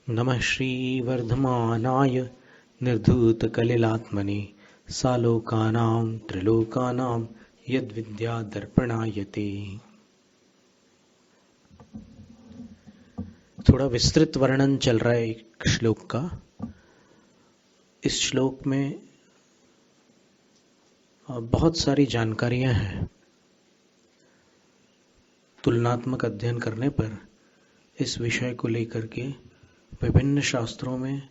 नमः श्रीवर्धमानाय निर्धूतकलिलात्मने सालोकानां त्रिलोकानां यद्विद्यादर्पणायते। थोड़ा विस्तृत वर्णन चल रहा है एक श्लोक का। इस श्लोक में बहुत सारी जानकारियां हैं। तुलनात्मक अध्ययन करने पर इस विषय को लेकर के विभिन्न शास्त्रों में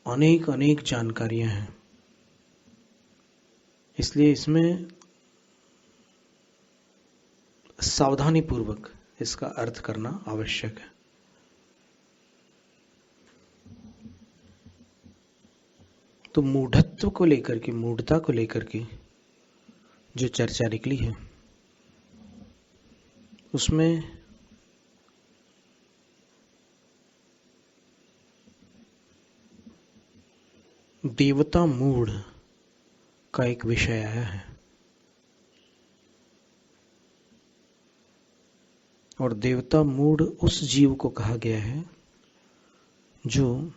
अनेक अनेक जानकारियां हैं। इसलिए इसमें सावधानी पूर्वक इसका अर्थ करना आवश्यक है। तो मूढ़त्व को लेकर के, मूढ़ता को लेकर के जो चर्चा निकली है उसमें देवता मूढ़ का एक विषय आया है। और देवता मूढ़ उस जीव को कहा गया है जो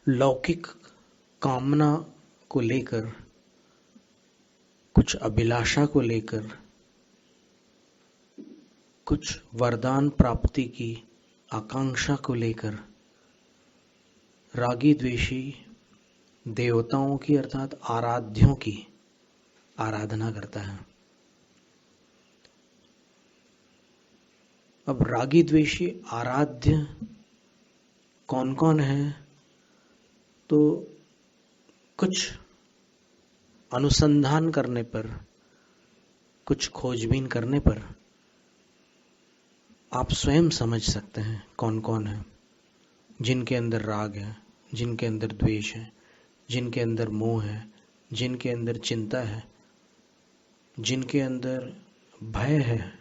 लौकिक कामना को लेकर, कुछ अभिलाषा को लेकर, कुछ वरदान प्राप्ति की आकांक्षा को लेकर रागी द्वेषी देवताओं की अर्थात आराध्यों की आराधना करता है। अब रागी द्वेषी आराध्य कौन कौन है, तो कुछ अनुसंधान करने पर, कुछ खोजबीन करने पर आप स्वयं समझ सकते हैं कौन कौन है। जिनके अंदर राग है, जिनके अंदर द्वेष है, जिनके अंदर मोह है, जिनके अंदर चिंता है, जिनके अंदर भय है,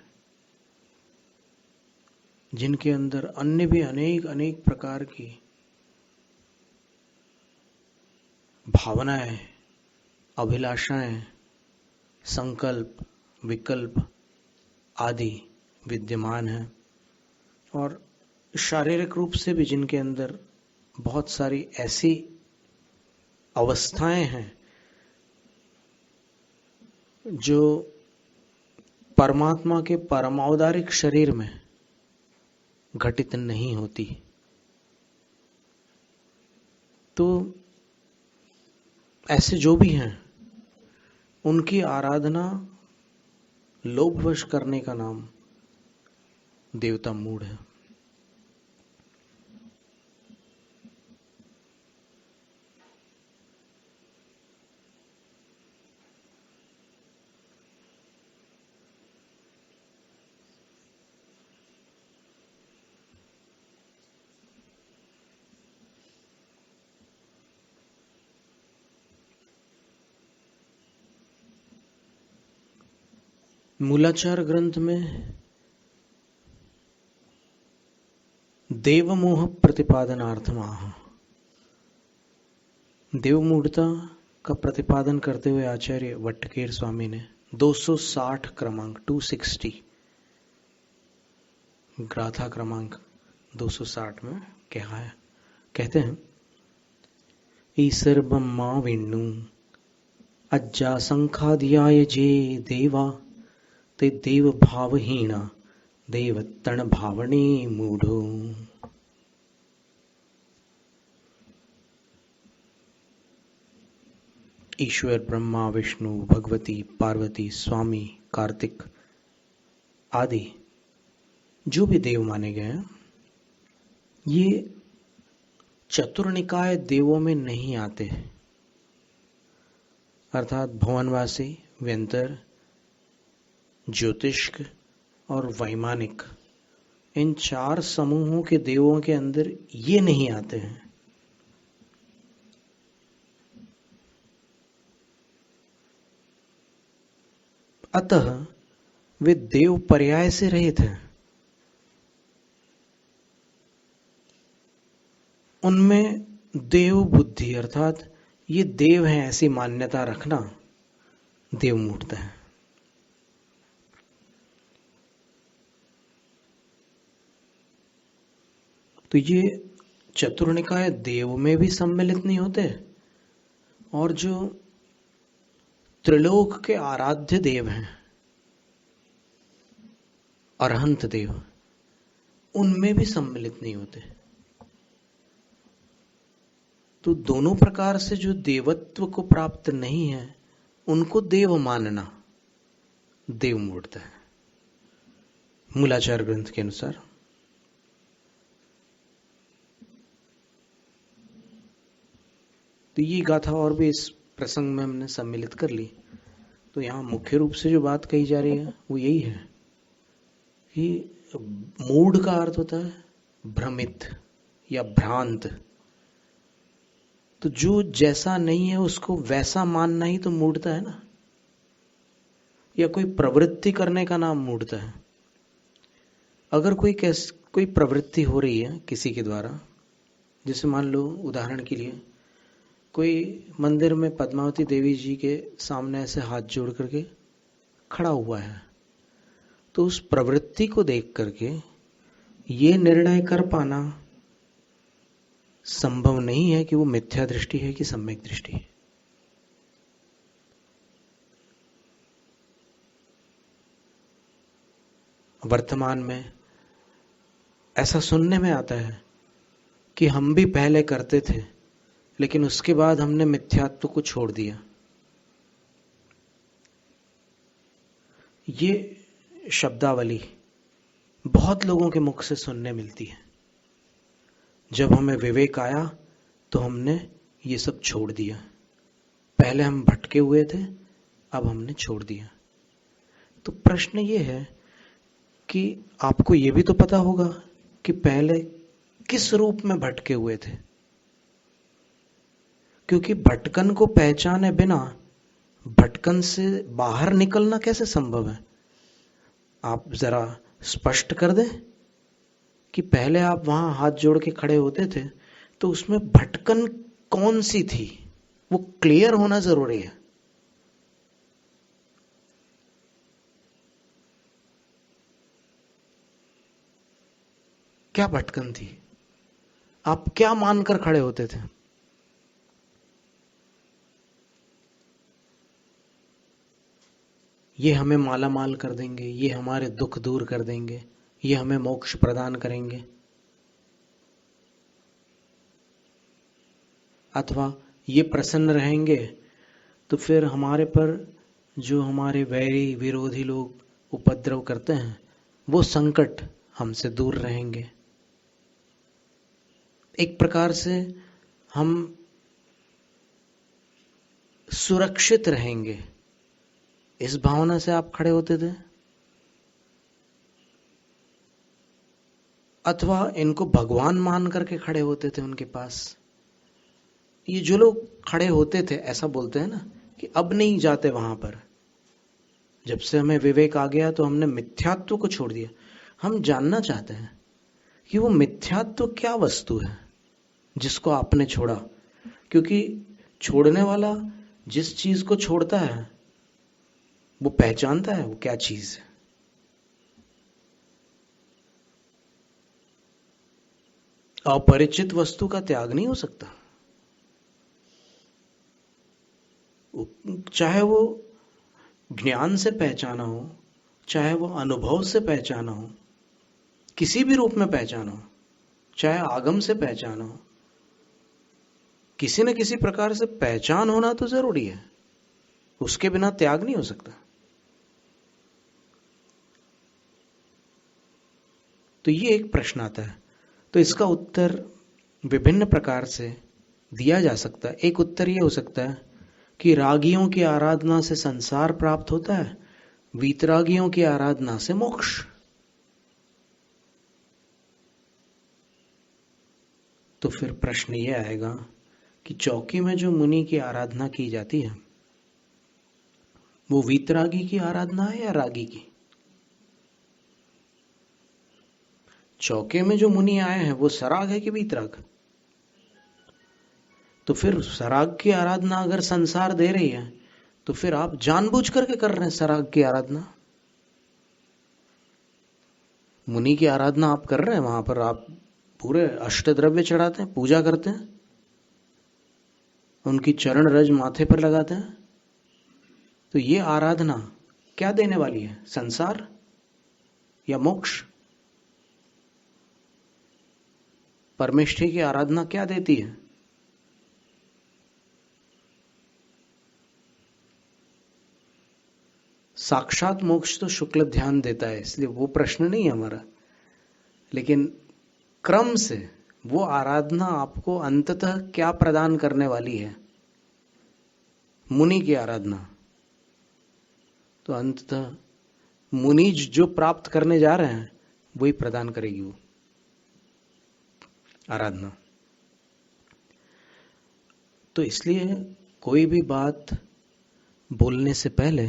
जिनके अंदर अन्य भी अनेक अनेक प्रकार की भावनाएं, अभिलाषाएं, संकल्प, विकल्प आदि विद्यमान है। और शारीरिक रूप से भी जिनके अंदर बहुत सारी ऐसी अवस्थाएं हैं जो परमात्मा के परमावतारिक शरीर में घटित नहीं होती। तो ऐसे जो भी हैं उनकी आराधना लोभवश करने का नाम देवता मूढ़ है। मूलाचार ग्रंथ में देवमोह प्रतिपादनार्थम आह, देवमूढ़ता का प्रतिपादन करते हुए आचार्य वट्टकेर स्वामी ने 260 क्रमांक 260 ग्राथा क्रमांक 260 में कहा है। कहते हैं, ईसर ब्रह्मा विष्णु अज्जा संखाध्याय जे देवा ते देव भावहीना देव तण भावने मूढ़ो। ईश्वर ब्रह्मा विष्णु भगवती पार्वती स्वामी कार्तिक आदि जो भी देव माने गए हैं, ये चतुर्निकाय देवों में नहीं आते। अर्थात भुवनवासी, व्यंतर, ज्योतिष्क और वैमानिक, इन चार समूहों के देवों के अंदर ये नहीं आते हैं। अतः वे देव पर्याय से रहित हैं। उनमें देव बुद्धि अर्थात ये देव हैं ऐसी मान्यता रखना देव मूढ़ता है। तो ये चतुर्निकाय देव में भी सम्मिलित नहीं होते, और जो त्रिलोक के आराध्य देव हैं, अरहंत देव, उनमें भी सम्मिलित नहीं होते। तो दोनों प्रकार से जो देवत्व को प्राप्त नहीं है, उनको देव मानना देव मूर्त है मूलाचार ग्रंथ के अनुसार। तो ये गाथा और भी इस प्रसंग में हमने सम्मिलित कर ली। तो यहाँ मुख्य रूप से जो बात कही जा रही है वो यही है कि मूढ़ का अर्थ होता है भ्रमित या भ्रांत। तो जो जैसा नहीं है उसको वैसा मानना ही तो मूढ़ता है ना, या कोई प्रवृत्ति करने का नाम मूढ़ता है। अगर कोई प्रवृत्ति हो रही है किसी के द्वारा, जैसे मान लो उदाहरण के लिए कोई मंदिर में पद्मावती देवी जी के सामने ऐसे हाथ जोड़ करके खड़ा हुआ है, तो उस प्रवृत्ति को देख करके ये निर्णय कर पाना संभव नहीं है कि वो मिथ्या दृष्टि है कि सम्यक दृष्टि है। वर्तमान में ऐसा सुनने में आता है कि हम भी पहले करते थे, लेकिन उसके बाद हमने मिथ्यात्व को छोड़ दिया। ये शब्दावली बहुत लोगों के मुख से सुनने मिलती है। जब हमें विवेक आया तो हमने ये सब छोड़ दिया। पहले हम भटके हुए थे, अब हमने छोड़ दिया। तो प्रश्न ये है कि आपको ये भी तो पता होगा कि पहले किस रूप में भटके हुए थे, क्योंकि भटकन को पहचाने बिना भटकन से बाहर निकलना कैसे संभव है। आप जरा स्पष्ट कर दें कि पहले आप वहां हाथ जोड़ के खड़े होते थे, तो उसमें भटकन कौन सी थी, वो क्लियर होना जरूरी है। क्या भटकन थी? आप क्या मानकर खड़े होते थे? ये हमें माला माल कर देंगे, ये हमारे दुख दूर कर देंगे, ये हमें मोक्ष प्रदान करेंगे, अथवा ये प्रसन्न रहेंगे तो फिर हमारे पर जो हमारे वैरी विरोधी लोग उपद्रव करते हैं वो संकट हमसे दूर रहेंगे। एक प्रकार से हम सुरक्षित रहेंगे, इस भावना से आप खड़े होते थे। अथवा इनको भगवान मान करके खड़े होते थे उनके पास। ये जो लोग खड़े होते थे ऐसा बोलते हैं ना कि अब नहीं जाते वहां पर। जब से हमें विवेक आ गया तो हमने मिथ्यात्व को छोड़ दिया। हम जानना चाहते हैं कि वो मिथ्यात्व क्या वस्तु है जिसको आपने छोड़ा, क्योंकि छोड़ने वाला जिस चीज को छोड़ता है वो पहचानता है वो क्या चीज है। अपरिचित वस्तु का त्याग नहीं हो सकता, चाहे वो ज्ञान से पहचाना हो, चाहे वो अनुभव से पहचाना हो, किसी भी रूप में पहचाना हो, चाहे आगम से पहचाना हो, किसी न किसी प्रकार से पहचान होना तो जरूरी है, उसके बिना त्याग नहीं हो सकता। तो ये एक प्रश्न आता है। तो इसका उत्तर विभिन्न प्रकार से दिया जा सकता है। एक उत्तर ये हो सकता है कि रागियों की आराधना से संसार प्राप्त होता है, वीतरागियों की आराधना से मोक्ष। तो फिर प्रश्न ये आएगा कि चौकी में जो मुनि की आराधना की जाती है वो वीतरागी की आराधना है या रागी की? चौके में जो मुनि आए हैं वो सराग है कि वीतराग? तो फिर सराग की आराधना अगर संसार दे रही है तो फिर आप जानबूझ करके कर रहे हैं सराग की आराधना। मुनि की आराधना आप कर रहे हैं, वहां पर आप पूरे अष्टद्रव्य चढ़ाते हैं, पूजा करते हैं, उनकी चरण रज माथे पर लगाते हैं। तो ये आराधना क्या देने वाली है? संसार या मोक्ष? परमेष्ठी की आराधना क्या देती है? साक्षात मोक्ष तो शुक्ल ध्यान देता है, इसलिए वो प्रश्न नहीं है हमारा, लेकिन क्रम से वो आराधना आपको अंततः क्या प्रदान करने वाली है? मुनि की आराधना तो अंततः मुनिज जो प्राप्त करने जा रहे हैं वही प्रदान करेगी वो आराधना। तो इसलिए कोई भी बात बोलने से पहले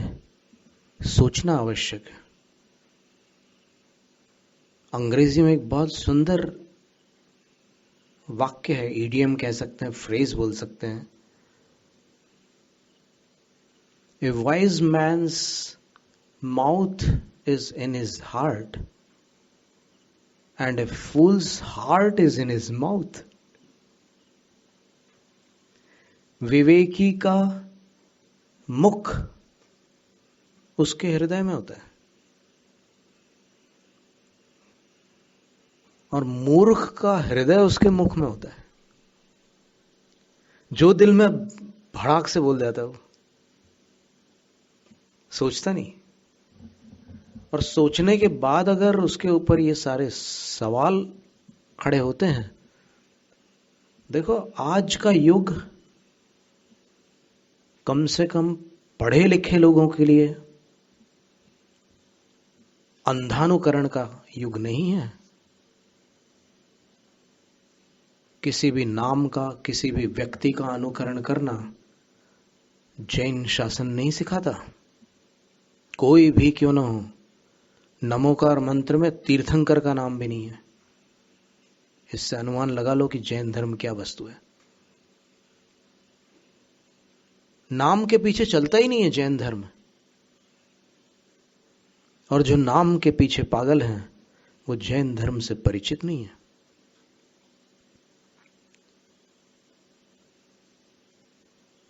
सोचना आवश्यक है। अंग्रेजी में एक बहुत सुंदर वाक्य है, ईडियम कह सकते हैं, फ्रेज बोल सकते हैं। A wise man's mouth is in his heart and a fool's heart is in his mouth. विवेकी का मुख उसके हृदय में होता है और मूर्ख का हृदय उसके मुख में होता है। जो दिल में भड़ाक से बोल जाता है वो सोचता नहीं, और सोचने के बाद अगर उसके ऊपर ये सारे सवाल खड़े होते हैं। देखो आज का युग कम से कम पढ़े लिखे लोगों के लिए अंधानुकरण का युग नहीं है। किसी भी नाम का, किसी भी व्यक्ति का अनुकरण करना जैन शासन नहीं सिखाता। कोई भी क्यों ना हो, नमोकार मंत्र में तीर्थंकर का नाम भी नहीं है। इससे अनुमान लगा लो कि जैन धर्म क्या वस्तु है। नाम के पीछे चलता ही नहीं है जैन धर्म, और जो नाम के पीछे पागल हैं वो जैन धर्म से परिचित नहीं है।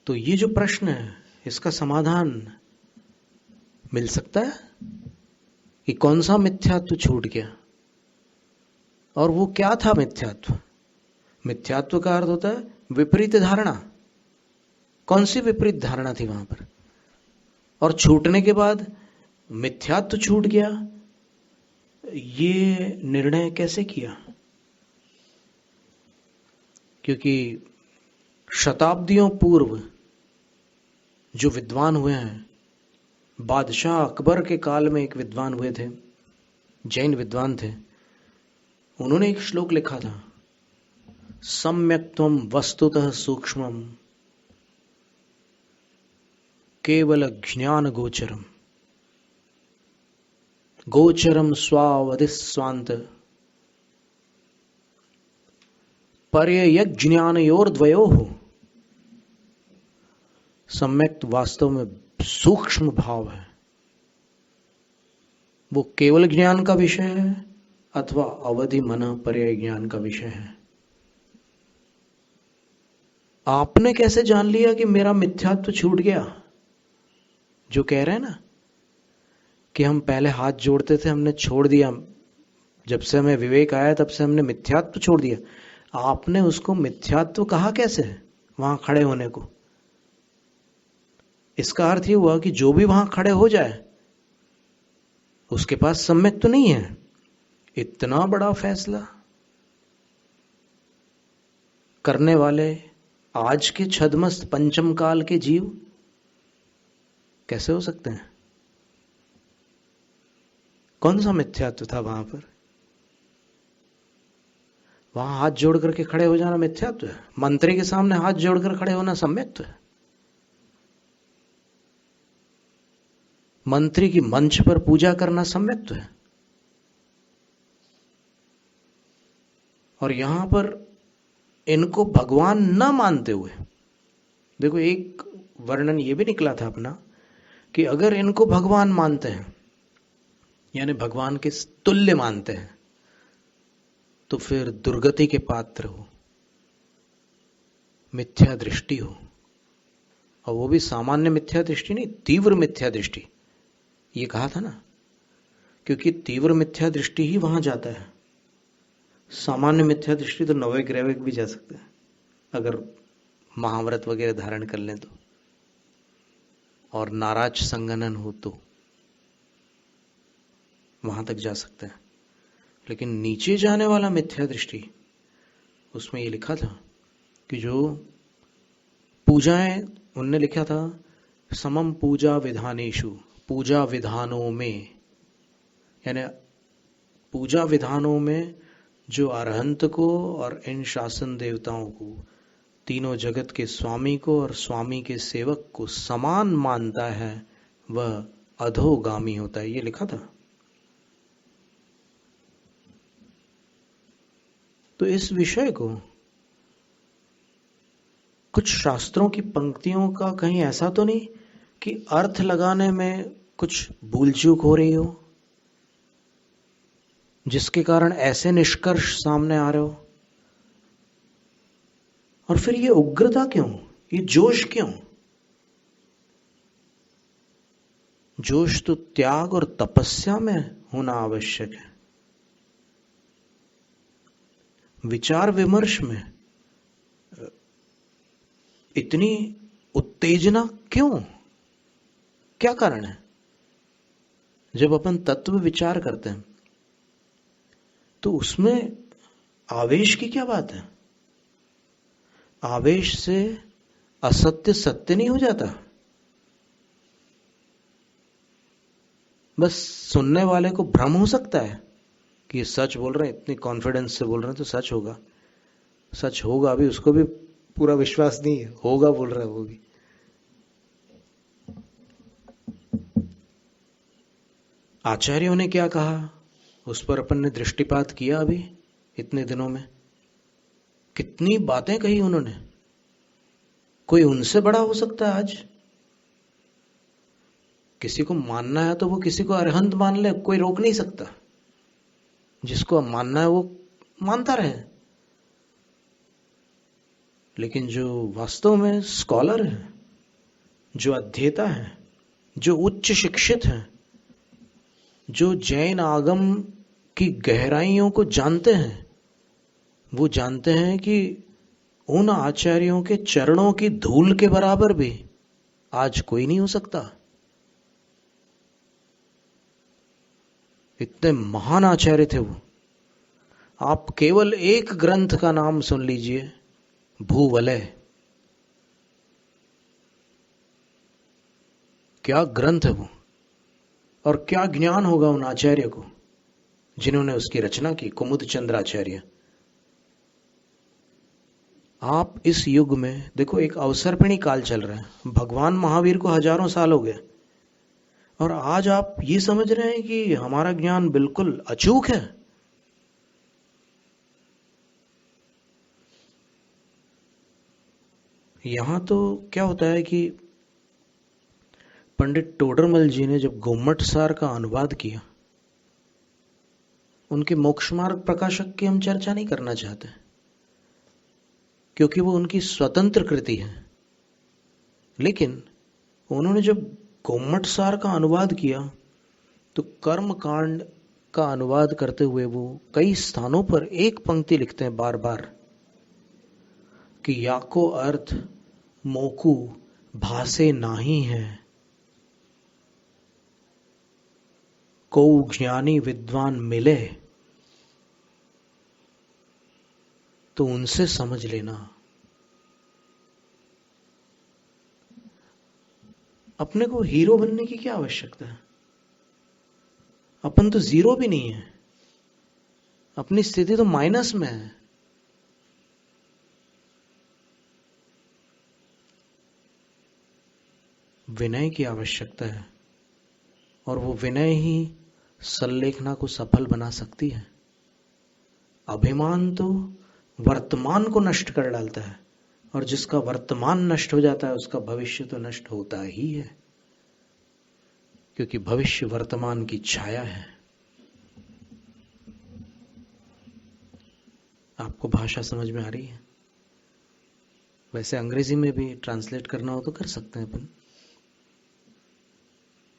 तो ये जो प्रश्न है इसका समाधान मिल सकता है कि कौन सा मिथ्यात्व छूट गया और वो क्या था मिथ्यात्व। मिथ्यात्व का अर्थ होता है विपरीत धारणा। कौन सी विपरीत धारणा थी वहां पर, और छूटने के बाद मिथ्यात्व छूट गया, ये निर्णय कैसे किया? क्योंकि शताब्दियों पूर्व जो विद्वान हुए हैं, बादशाह अकबर के काल में एक विद्वान हुए थे, जैन विद्वान थे। उन्होंने एक श्लोक लिखा था, सम्यक्त्वम वस्तुतः सूक्ष्मम केवल ज्ञान गोचरम गोचरम स्वावधि स्वांत पर्ययज्ञानयोर्द्वयोः। सम्यक्त वास्तव में सूक्ष्म भाव है, वो केवल ज्ञान का विषय है अथवा अवधि मन पर्याय ज्ञान का विषय है। आपने कैसे जान लिया कि मेरा मिथ्यात्व छूट गया? जो कह रहे हैं ना कि हम पहले हाथ जोड़ते थे, हमने छोड़ दिया, जब से हमें विवेक आया तब से हमने मिथ्यात्व छोड़ दिया। आपने उसको मिथ्यात्व कहा कैसे वहां खड़े होने को? इसका अर्थ ये हुआ कि जो भी वहां खड़े हो जाए उसके पास सम्यक तो नहीं है। इतना बड़ा फैसला करने वाले आज के छद्मस्त पंचम काल के जीव कैसे हो सकते हैं? कौन सा मिथ्यात्व था वहां पर? वहां हाथ जोड़ करके खड़े हो जाना मिथ्यात्व है? मंत्री के सामने हाथ जोड़कर खड़े होना सम्यक्त्व है? मंत्री की मंच पर पूजा करना सम्यक्त्व है? और यहां पर इनको भगवान न मानते हुए, देखो एक वर्णन ये भी निकला था अपना कि अगर इनको भगवान मानते हैं, यानी भगवान के तुल्य मानते हैं, तो फिर दुर्गति के पात्र हो, मिथ्या दृष्टि हो, और वो भी सामान्य मिथ्या दृष्टि नहीं, तीव्र मिथ्या दृष्टि। ये कहा था ना, क्योंकि तीव्र मिथ्या दृष्टि ही वहां जाता है। सामान्य मिथ्या दृष्टि तो नवे ग्रह भी जा सकते हैं, अगर महाव्रत वगैरह धारण कर लें तो, और नाराज संगनन हो तो वहां तक जा सकते हैं। लेकिन नीचे जाने वाला मिथ्या दृष्टि, उसमें ये लिखा था कि जो पूजाएं, उनने लिखा था समम पूजा विधानेषु, पूजा विधानों में, यानी पूजा विधानों में जो अरहंत को और इन शासन देवताओं को, तीनों जगत के स्वामी को और स्वामी के सेवक को समान मानता है, वह अधोगामी होता है। ये लिखा था। तो इस विषय को कुछ शास्त्रों की पंक्तियों का कहीं ऐसा तो नहीं कि अर्थ लगाने में कुछ भूल चूक हो रही हो, जिसके कारण ऐसे निष्कर्ष सामने आ रहे हो? और फिर ये उग्रता क्यों, ये जोश क्यों? जोश तो त्याग और तपस्या में होना आवश्यक है। विचार विमर्श में इतनी उत्तेजना क्यों? क्या कारण है? जब अपन तत्व विचार करते हैं तो उसमें आवेश की क्या बात है? आवेश से असत्य सत्य नहीं हो जाता। बस सुनने वाले को भ्रम हो सकता है कि ये सच बोल रहे हैं, इतनी कॉन्फिडेंस से बोल रहे हैं तो सच होगा। सच होगा भी, उसको भी पूरा विश्वास नहीं है, होगा बोल रहा है वो भी। आचार्यों ने क्या कहा, उस पर अपन ने दृष्टिपात किया अभी इतने दिनों में। कितनी बातें कही उन्होंने। कोई उनसे बड़ा हो सकता है आज? किसी को मानना है तो वो किसी को अरहंत मान ले, कोई रोक नहीं सकता। जिसको मानना है वो मानता रहे। लेकिन जो वास्तव में स्कॉलर है, जो अध्येता है, जो उच्च शिक्षित है, जो जैन आगम की गहराइयों को जानते हैं, वो जानते हैं कि उन आचार्यों के चरणों की धूल के बराबर भी आज कोई नहीं हो सकता। इतने महान आचार्य थे वो। आप केवल एक ग्रंथ का नाम सुन लीजिए, भूवलय। क्या ग्रंथ है वो, और क्या ज्ञान होगा उन आचार्य को जिन्होंने उसकी रचना की, कुमुद चंद्राचार्य। आप इस युग में देखो, एक अवसर्पिणी काल चल रहा है। भगवान महावीर को हजारों साल हो गए, और आज आप ये समझ रहे हैं कि हमारा ज्ञान बिल्कुल अचूक है। यहां तो क्या होता है कि पंडित टोडरमल जी ने जब गोमटसार का अनुवाद किया, उनके मोक्षमार्ग प्रकाशक की हम चर्चा नहीं करना चाहते, क्योंकि वो उनकी स्वतंत्र कृति है। लेकिन उन्होंने जब गोमटसार का अनुवाद किया, तो कर्म कांड का अनुवाद करते हुए वो कई स्थानों पर एक पंक्ति लिखते हैं बार बार कि याको अर्थ मोकू भासे नाही है, को ज्ञानी विद्वान मिले तो उनसे समझ लेना। अपने को हीरो बनने की क्या आवश्यकता है? अपन तो जीरो भी नहीं है, अपनी स्थिति तो माइनस में है। विनय की आवश्यकता है, और वो विनय ही सल्लेखना को सफल बना सकती है। अभिमान तो वर्तमान को नष्ट कर डालता है, और जिसका वर्तमान नष्ट हो जाता है उसका भविष्य तो नष्ट होता ही है, क्योंकि भविष्य वर्तमान की छाया है। आपको भाषा समझ में आ रही है? वैसे अंग्रेजी में भी ट्रांसलेट करना हो तो कर सकते हैं अपन।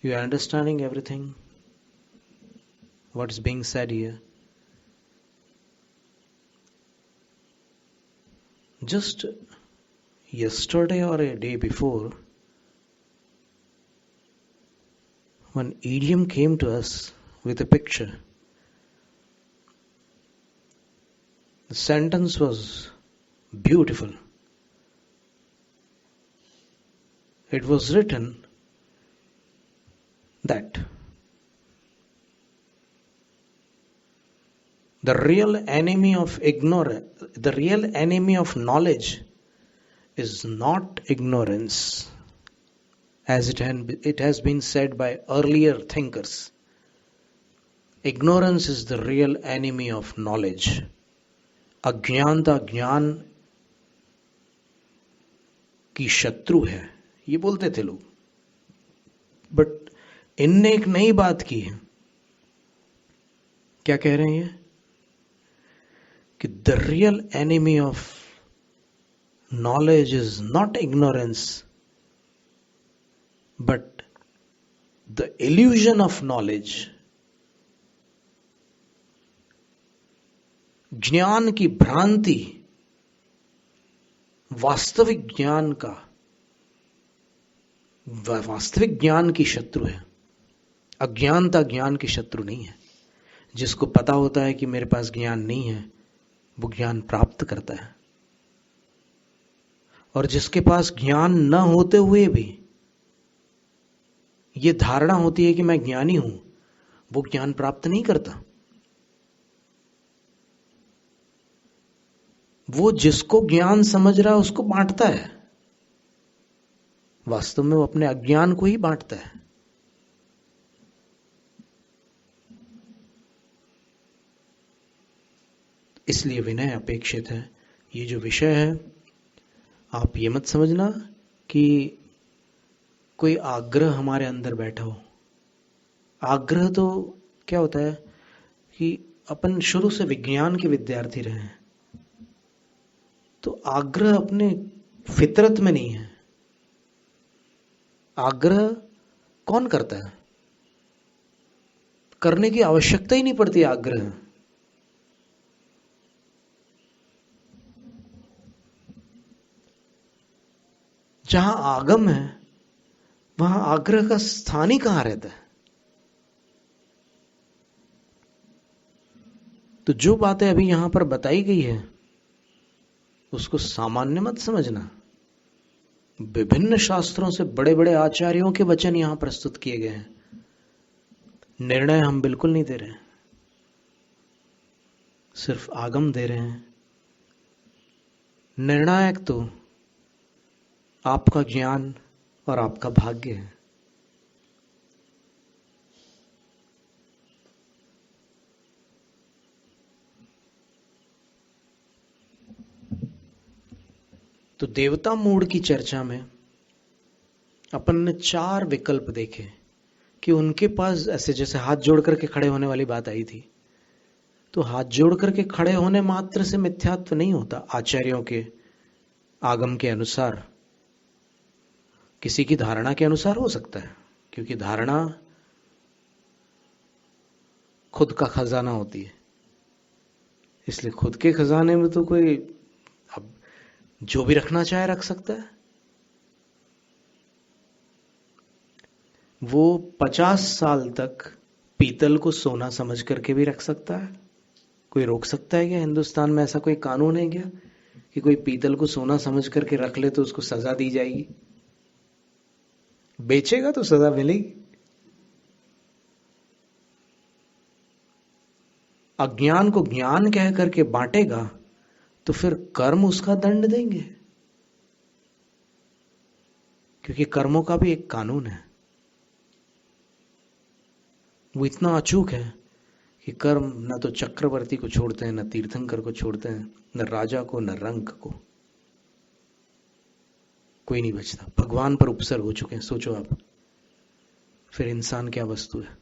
You are understanding everything what's being said here? Just yesterday or a day before, one idiom came to us with a picture. The sentence was beautiful. It was written that the real enemy of knowledge is not ignorance, as it has been said by earlier thinkers. Ignorance is the real enemy of knowledge. अज्ञानता ज्ञान की शत्रु है, ये बोलते थे लोग। But इनने एक नई बात की है। क्या कह रहे हैं ये? कि the real enemy of knowledge is not ignorance but the illusion of knowledge. ज्ञान की भ्रांति वास्तविक ज्ञान की शत्रु है। अज्ञानता ज्ञान की शत्रु नहीं है। जिसको पता होता है कि मेरे पास ज्ञान नहीं है, वो ज्ञान प्राप्त करता है। और जिसके पास ज्ञान न होते हुए भी ये धारणा होती है कि मैं ज्ञानी हूं, वो ज्ञान प्राप्त नहीं करता। वो जिसको ज्ञान समझ रहा है उसको बांटता है, वास्तव में वो अपने अज्ञान को ही बांटता है। इसलिए विनय अपेक्षित है। ये जो विषय है, आप ये मत समझना कि कोई आग्रह हमारे अंदर बैठा हो। आग्रह तो क्या होता है कि अपन शुरू से विज्ञान के विद्यार्थी रहे हैं, तो आग्रह अपने फितरत में नहीं है। आग्रह कौन करता है? करने की आवश्यकता ही नहीं पड़ती आग्रह। जहां आगम है वहां आग्रह का स्थान ही कहां रहता है? तो जो बातें अभी यहां पर बताई गई है उसको सामान्य मत समझना। विभिन्न शास्त्रों से बड़े बड़े आचार्यों के वचन यहां प्रस्तुत किए गए हैं। निर्णय हम बिल्कुल नहीं दे रहे हैं, सिर्फ आगम दे रहे हैं। निर्णायक तो आपका ज्ञान और आपका भाग्य है। तो देवता मूड की चर्चा में अपन ने 4 विकल्प देखे कि उनके पास ऐसे, जैसे हाथ जोड़ करके खड़े होने वाली बात आई थी, तो हाथ जोड़ करके खड़े होने मात्र से मिथ्यात्व नहीं होता। आचार्यों के आगम के अनुसार, किसी की धारणा के अनुसार हो सकता है, क्योंकि धारणा खुद का खजाना होती है। इसलिए खुद के खजाने में तो कोई अब जो भी रखना चाहे रख सकता है। वो 50 साल तक पीतल को सोना समझ करके भी रख सकता है। कोई रोक सकता है क्या? हिंदुस्तान में ऐसा कोई कानून है क्या कि कोई पीतल को सोना समझ करके रख ले तो उसको सजा दी जाएगी? बेचेगा तो सजा मिलेगी। अज्ञान को ज्ञान कह करके बांटेगा तो फिर कर्म उसका दंड देंगे, क्योंकि कर्मों का भी एक कानून है। वो इतना अचूक है कि कर्म न तो चक्रवर्ती को छोड़ते हैं, न तीर्थंकर को छोड़ते हैं, न राजा को, न रंक को। कोई नहीं बचता। भगवान पर उपसर्ग हो चुके हैं। सोचो आप, फिर इंसान क्या वस्तु है?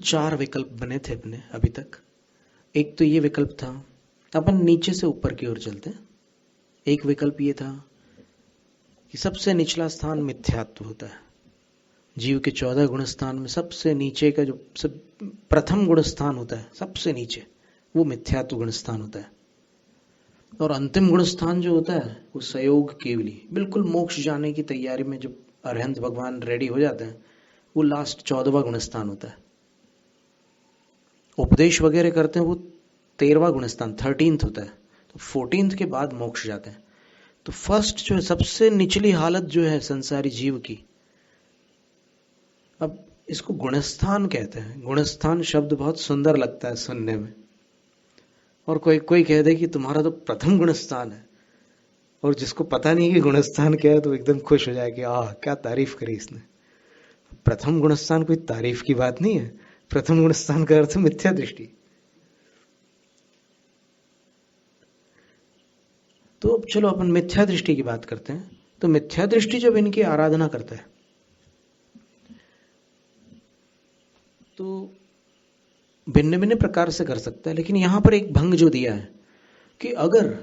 4 विकल्प बने थे अपने अभी तक। एक तो ये विकल्प था, अपन नीचे से ऊपर की ओर चलते हैं। एक विकल्प ये था कि सबसे निचला स्थान मिथ्यात्व होता है। जीव के 14 गुण स्थान में सबसे नीचे का जो सब प्रथम गुण स्थान होता है, सबसे नीचे, वो मिथ्यात्व गुण स्थान होता है। और अंतिम गुण स्थान जो होता है वो सयोग केवली, बिल्कुल मोक्ष जाने की तैयारी में जब अरहंत भगवान रेडी हो जाते हैं, वो लास्ट 14वां गुण स्थान होता है। उपदेश वगैरह करते हैं वो 13वां गुण स्थान 13th होता है। तो 14th के बाद मोक्ष जाते हैं। तो फर्स्ट जो है, सबसे निचली हालत जो है संसारी जीव की, अब इसको गुणस्थान कहते हैं। गुणस्थान शब्द बहुत सुंदर लगता है सुनने में, और कोई कोई कह दे कि तुम्हारा तो प्रथम गुणस्थान है, और जिसको पता नहीं कि गुणस्थान क्या है तो एकदम खुश हो जाए कि आह क्या तारीफ करी इसने। प्रथम गुणस्थान कोई तारीफ की बात नहीं है। प्रथम गुणस्थान का अर्थ मिथ्या दृष्टि। तो अब चलो अपन मिथ्या दृष्टि की बात करते हैं। तो मिथ्या दृष्टि जब इनकी आराधना करता है तो भिन्न भिन्न प्रकार से कर सकता है, लेकिन यहां पर एक भंग जो दिया है कि अगर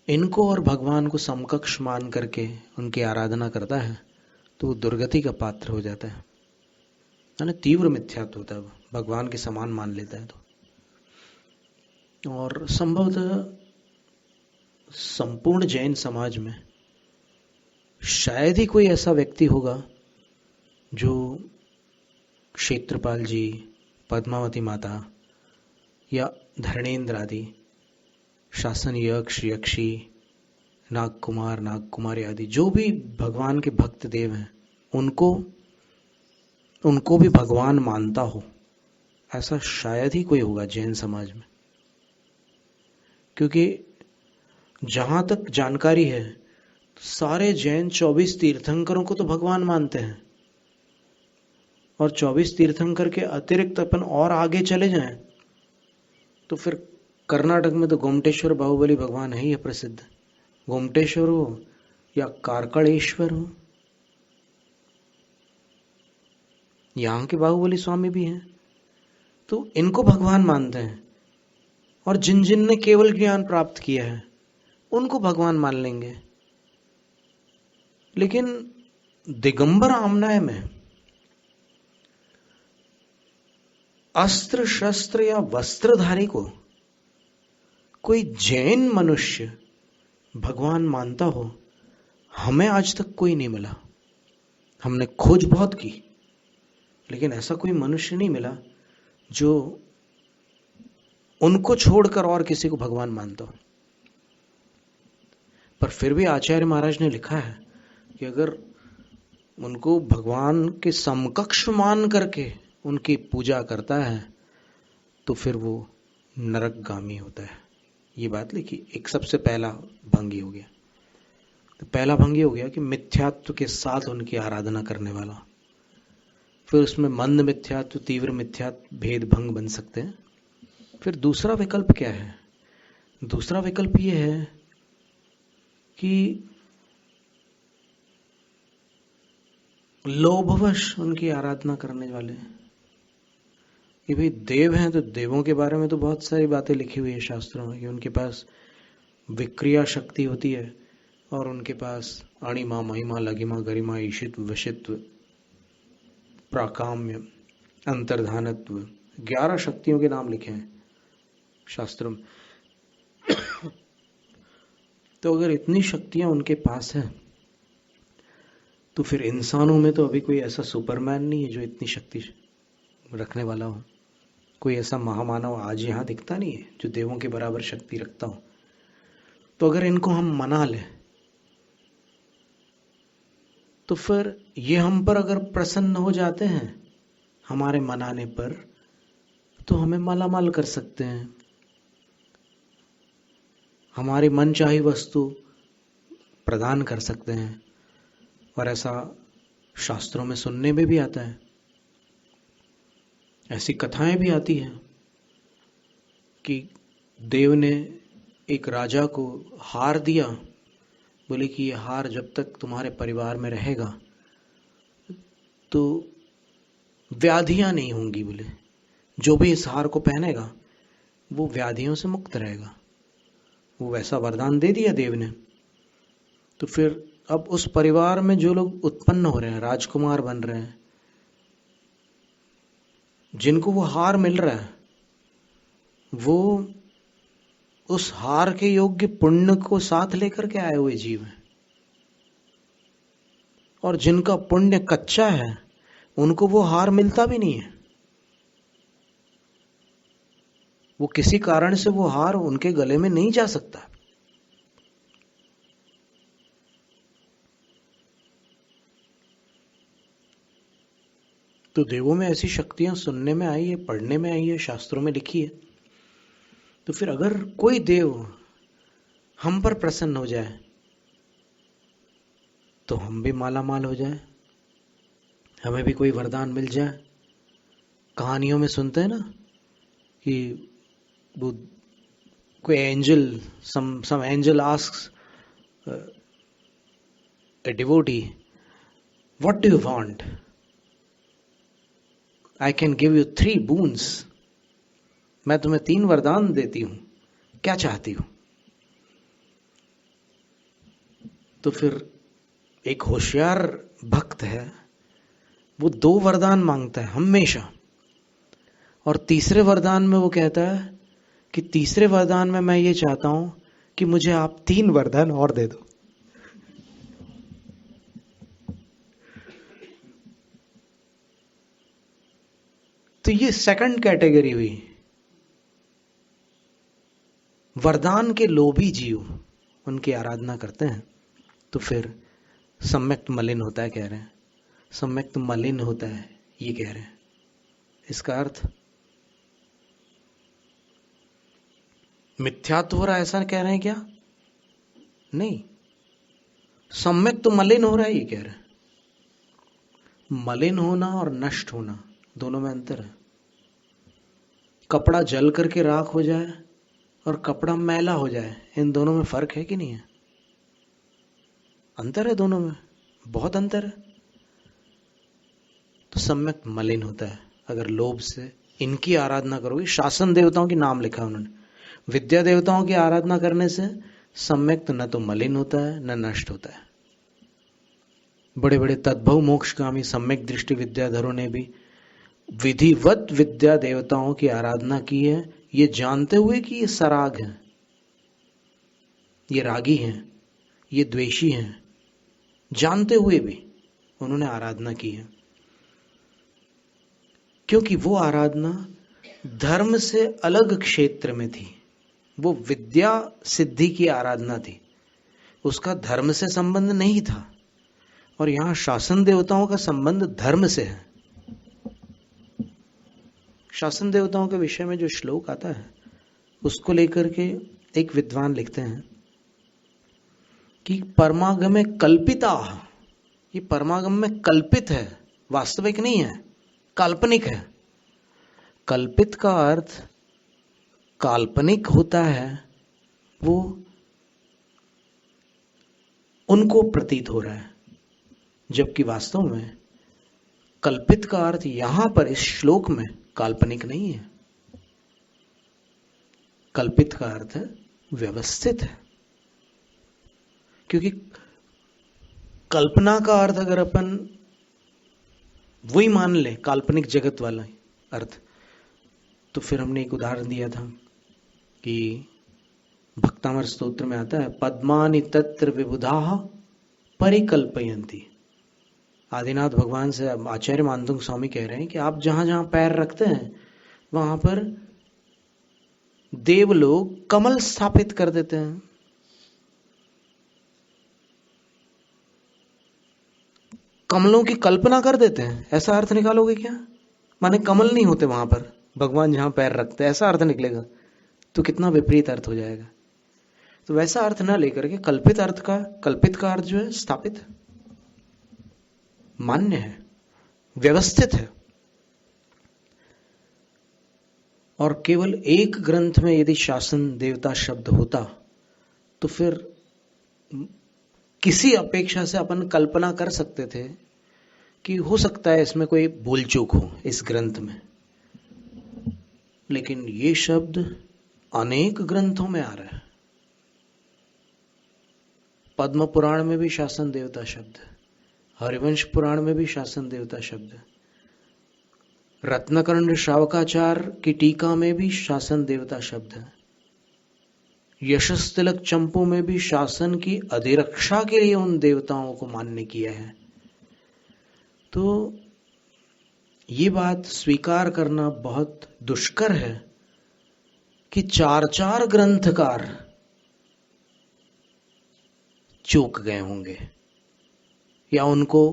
इनको और भगवान को समकक्ष मान करके उनकी आराधना करता है तो वो दुर्गति का पात्र हो जाता है, यानी तीव्र मिथ्यात्व होता है, भगवान के समान मान लेता है। तो और संभवतः संपूर्ण जैन समाज में शायद ही कोई ऐसा व्यक्ति होगा जो क्षेत्रपाल जी, पद्मावती माता या धर्णेन्द्र आदि शासन यक्ष, यक्षी, नागकुमार, नागकुमारी आदि जो भी भगवान के भक्त देव हैं, उनको भी भगवान मानता हो, ऐसा शायद ही कोई होगा जैन समाज में। क्योंकि जहां तक जानकारी है तो सारे जैन 24 तीर्थंकरों को तो भगवान मानते हैं, और 24 तीर्थंकर के अतिरिक्त अपन और आगे चले जाएं तो फिर कर्नाटक में तो गोमटेश्वर बाहुबली भगवान है ही है प्रसिद्ध। गोमटेश्वर हो या कारकलेश्वर हो, यहां के बाहुबली स्वामी भी हैं, तो इनको भगवान मानते हैं। और जिन जिन ने केवल ज्ञान प्राप्त किया है उनको भगवान मान लेंगे। लेकिन दिगंबर आमनाय में अस्त्र शस्त्र या वस्त्रधारी को कोई जैन मनुष्य भगवान मानता हो, हमें आज तक कोई नहीं मिला। हमने खोज बहुत की, लेकिन ऐसा कोई मनुष्य नहीं मिला जो उनको छोड़कर और किसी को भगवान मानता हो। पर फिर भी आचार्य महाराज ने लिखा है कि अगर उनको भगवान के समकक्ष मान करके उनकी पूजा करता है तो फिर वो नरकगामी होता है। ये बात लिखी। एक सबसे पहला भंगी हो गया। तो पहला भंगी हो गया कि मिथ्यात्व के साथ उनकी आराधना करने वाला। फिर उसमें मंद मिथ्यात्व, तीव्र मिथ्यात्व, भेद भंग बन सकते हैं। फिर दूसरा विकल्प क्या है? दूसरा विकल्प ये है कि लोभवश उनकी आराधना करने वाले, कि भाई देव हैं तो देवों के बारे में तो बहुत सारी बातें लिखी हुई है शास्त्रों में कि उनके पास विक्रिया शक्ति होती है और उनके पास अणिमा, महिमा, लघिमा, गरिमा, ईशित्व, वशित्व, प्राकाम्य, अंतर्धानत्व, 11 शक्तियों के नाम लिखे हैं शास्त्रों में। तो अगर इतनी शक्तियां उनके पास है तो फिर इंसानों में तो अभी कोई ऐसा सुपरमैन नहीं है जो इतनी शक्ति रखने वाला हो। कोई ऐसा महामानव आज यहां दिखता नहीं है जो देवों के बराबर शक्ति रखता हो। तो अगर इनको हम मना लें तो फिर ये हम पर अगर प्रसन्न हो जाते हैं हमारे मनाने पर, तो हमें मालामाल कर सकते हैं, हमारी मनचाही वस्तु प्रदान कर सकते हैं। और ऐसा शास्त्रों में सुनने में भी आता है, ऐसी कथाएं भी आती हैं कि देव ने एक राजा को हार दिया, बोले कि ये हार जब तक तुम्हारे परिवार में रहेगा तो व्याधियां नहीं होंगी बोले, जो भी इस हार को पहनेगा वो व्याधियों से मुक्त रहेगा। वो वैसा वरदान दे दिया देव ने। तो फिर अब उस परिवार में जो लोग उत्पन्न हो रहे हैं, राजकुमार बन रहे हैं, जिनको वो हार मिल रहा है, वो उस हार के योग्य पुण्य को साथ लेकर के आए हुए जीव हैं। और जिनका पुण्य कच्चा है उनको वो हार मिलता भी नहीं है। वो किसी कारण से वो हार उनके गले में नहीं जा सकता। तो देवों में ऐसी शक्तियां सुनने में आई है, पढ़ने में आई है, शास्त्रों में लिखी है। तो फिर अगर कोई देव हम पर प्रसन्न हो जाए तो हम भी माला माल हो जाए, हमें भी कोई वरदान मिल जाए। कहानियों में सुनते हैं ना कि वो कोई angel, some angel asks a devotee, what do you want? I can give you 3 boons. मैं तुम्हें 3 वरदान देती हूं, क्या चाहती हो? तो फिर एक होशियार भक्त है, वो 2 वरदान मांगता है हमेशा, और तीसरे वरदान में वो कहता है कि तीसरे वरदान में मैं ये चाहता हूं कि मुझे आप 3 वरदान और दे दो। तो ये सेकंड कैटेगरी हुई, वरदान के लोभी जीव, उनकी आराधना करते हैं। तो फिर सम्यक्त मलिन होता है, कह रहे हैं, सम्यक्त मलिन होता है, ये कह रहे हैं। इसका अर्थ मिथ्यात्व हो रहा है ऐसा कह रहे हैं क्या? नहीं, सम्यक्त मलिन हो रहा है ये कह रहे हैं। मलिन होना और नष्ट होना दोनों में अंतर है। कपड़ा जल करके राख हो जाए और कपड़ा मैला हो जाए, इन दोनों में फर्क है कि नहीं है? अंतर है, दोनों में बहुत अंतर है। तो सम्यक मलिन होता है अगर लोभ से इनकी आराधना करोगे। शासन देवताओं की नाम लिखा उन्होंने, विद्या देवताओं की आराधना करने से सम्यक न तो मलिन होता है न नष्ट होता है। बड़े बड़े तद्भव मोक्षगामी सम्यक दृष्टि विद्याधरों ने भी विधिवत विद्या देवताओं की आराधना की है, ये जानते हुए कि ये सराग हैं, ये रागी हैं, ये द्वेषी हैं, जानते हुए भी उन्होंने आराधना की है। क्योंकि वो आराधना धर्म से अलग क्षेत्र में थी, वो विद्या सिद्धि की आराधना थी, उसका धर्म से संबंध नहीं था। और यहां शासन देवताओं का संबंध धर्म से है। शासन देवताओं के विषय में जो श्लोक आता है उसको लेकर के एक विद्वान लिखते हैं कि परमागमे कल्पिता, ये परमागम में कल्पित है, वास्तविक नहीं है, काल्पनिक है। कल्पित का अर्थ काल्पनिक होता है, वो उनको प्रतीत हो रहा है, जबकि वास्तव में कल्पित का अर्थ यहां पर इस श्लोक में काल्पनिक नहीं है। कल्पित का अर्थ है व्यवस्थित है। क्योंकि कल्पना का अर्थ अगर अपन वही मान ले, काल्पनिक जगत वाला अर्थ, तो फिर हमने एक उदाहरण दिया था कि भक्तामर स्तोत्र में आता है, पद्मानि तत्र विबुधाः परिकल्पयन्ति। आदिनाथ भगवान से आचार्य मानतुंग स्वामी कह रहे हैं कि आप जहां जहां पैर रखते हैं वहां पर देव लोग कमल स्थापित कर देते हैं। कमलों की कल्पना कर देते हैं, ऐसा अर्थ निकालोगे क्या? माने कमल नहीं होते वहां पर, भगवान जहां पैर रखते हैं, ऐसा अर्थ निकलेगा तो कितना विपरीत अर्थ हो जाएगा। तो वैसा अर्थ ना लेकर के कल्पित अर्थ का, कल्पित का अर्थ जो है स्थापित, मान्य है, व्यवस्थित है। और केवल एक ग्रंथ में यदि शासन देवता शब्द होता तो फिर किसी अपेक्षा से अपन कल्पना कर सकते थे कि हो सकता है इसमें कोई भूल चूक हो इस ग्रंथ में, लेकिन ये शब्द अनेक ग्रंथों में आ रहा है। पद्म पुराण में भी शासन देवता शब्द, हरिवंश पुराण में भी शासन देवता शब्द, रत्नकर्ण श्रावकाचार्य की टीका में भी शासन देवता शब्द है, यशस तिलक चंपू में भी शासन की अधिरक्षा के लिए उन देवताओं को मान्य किया है। तो ये बात स्वीकार करना बहुत दुष्कर है कि चार चार ग्रंथकार चूक गए होंगे या उनको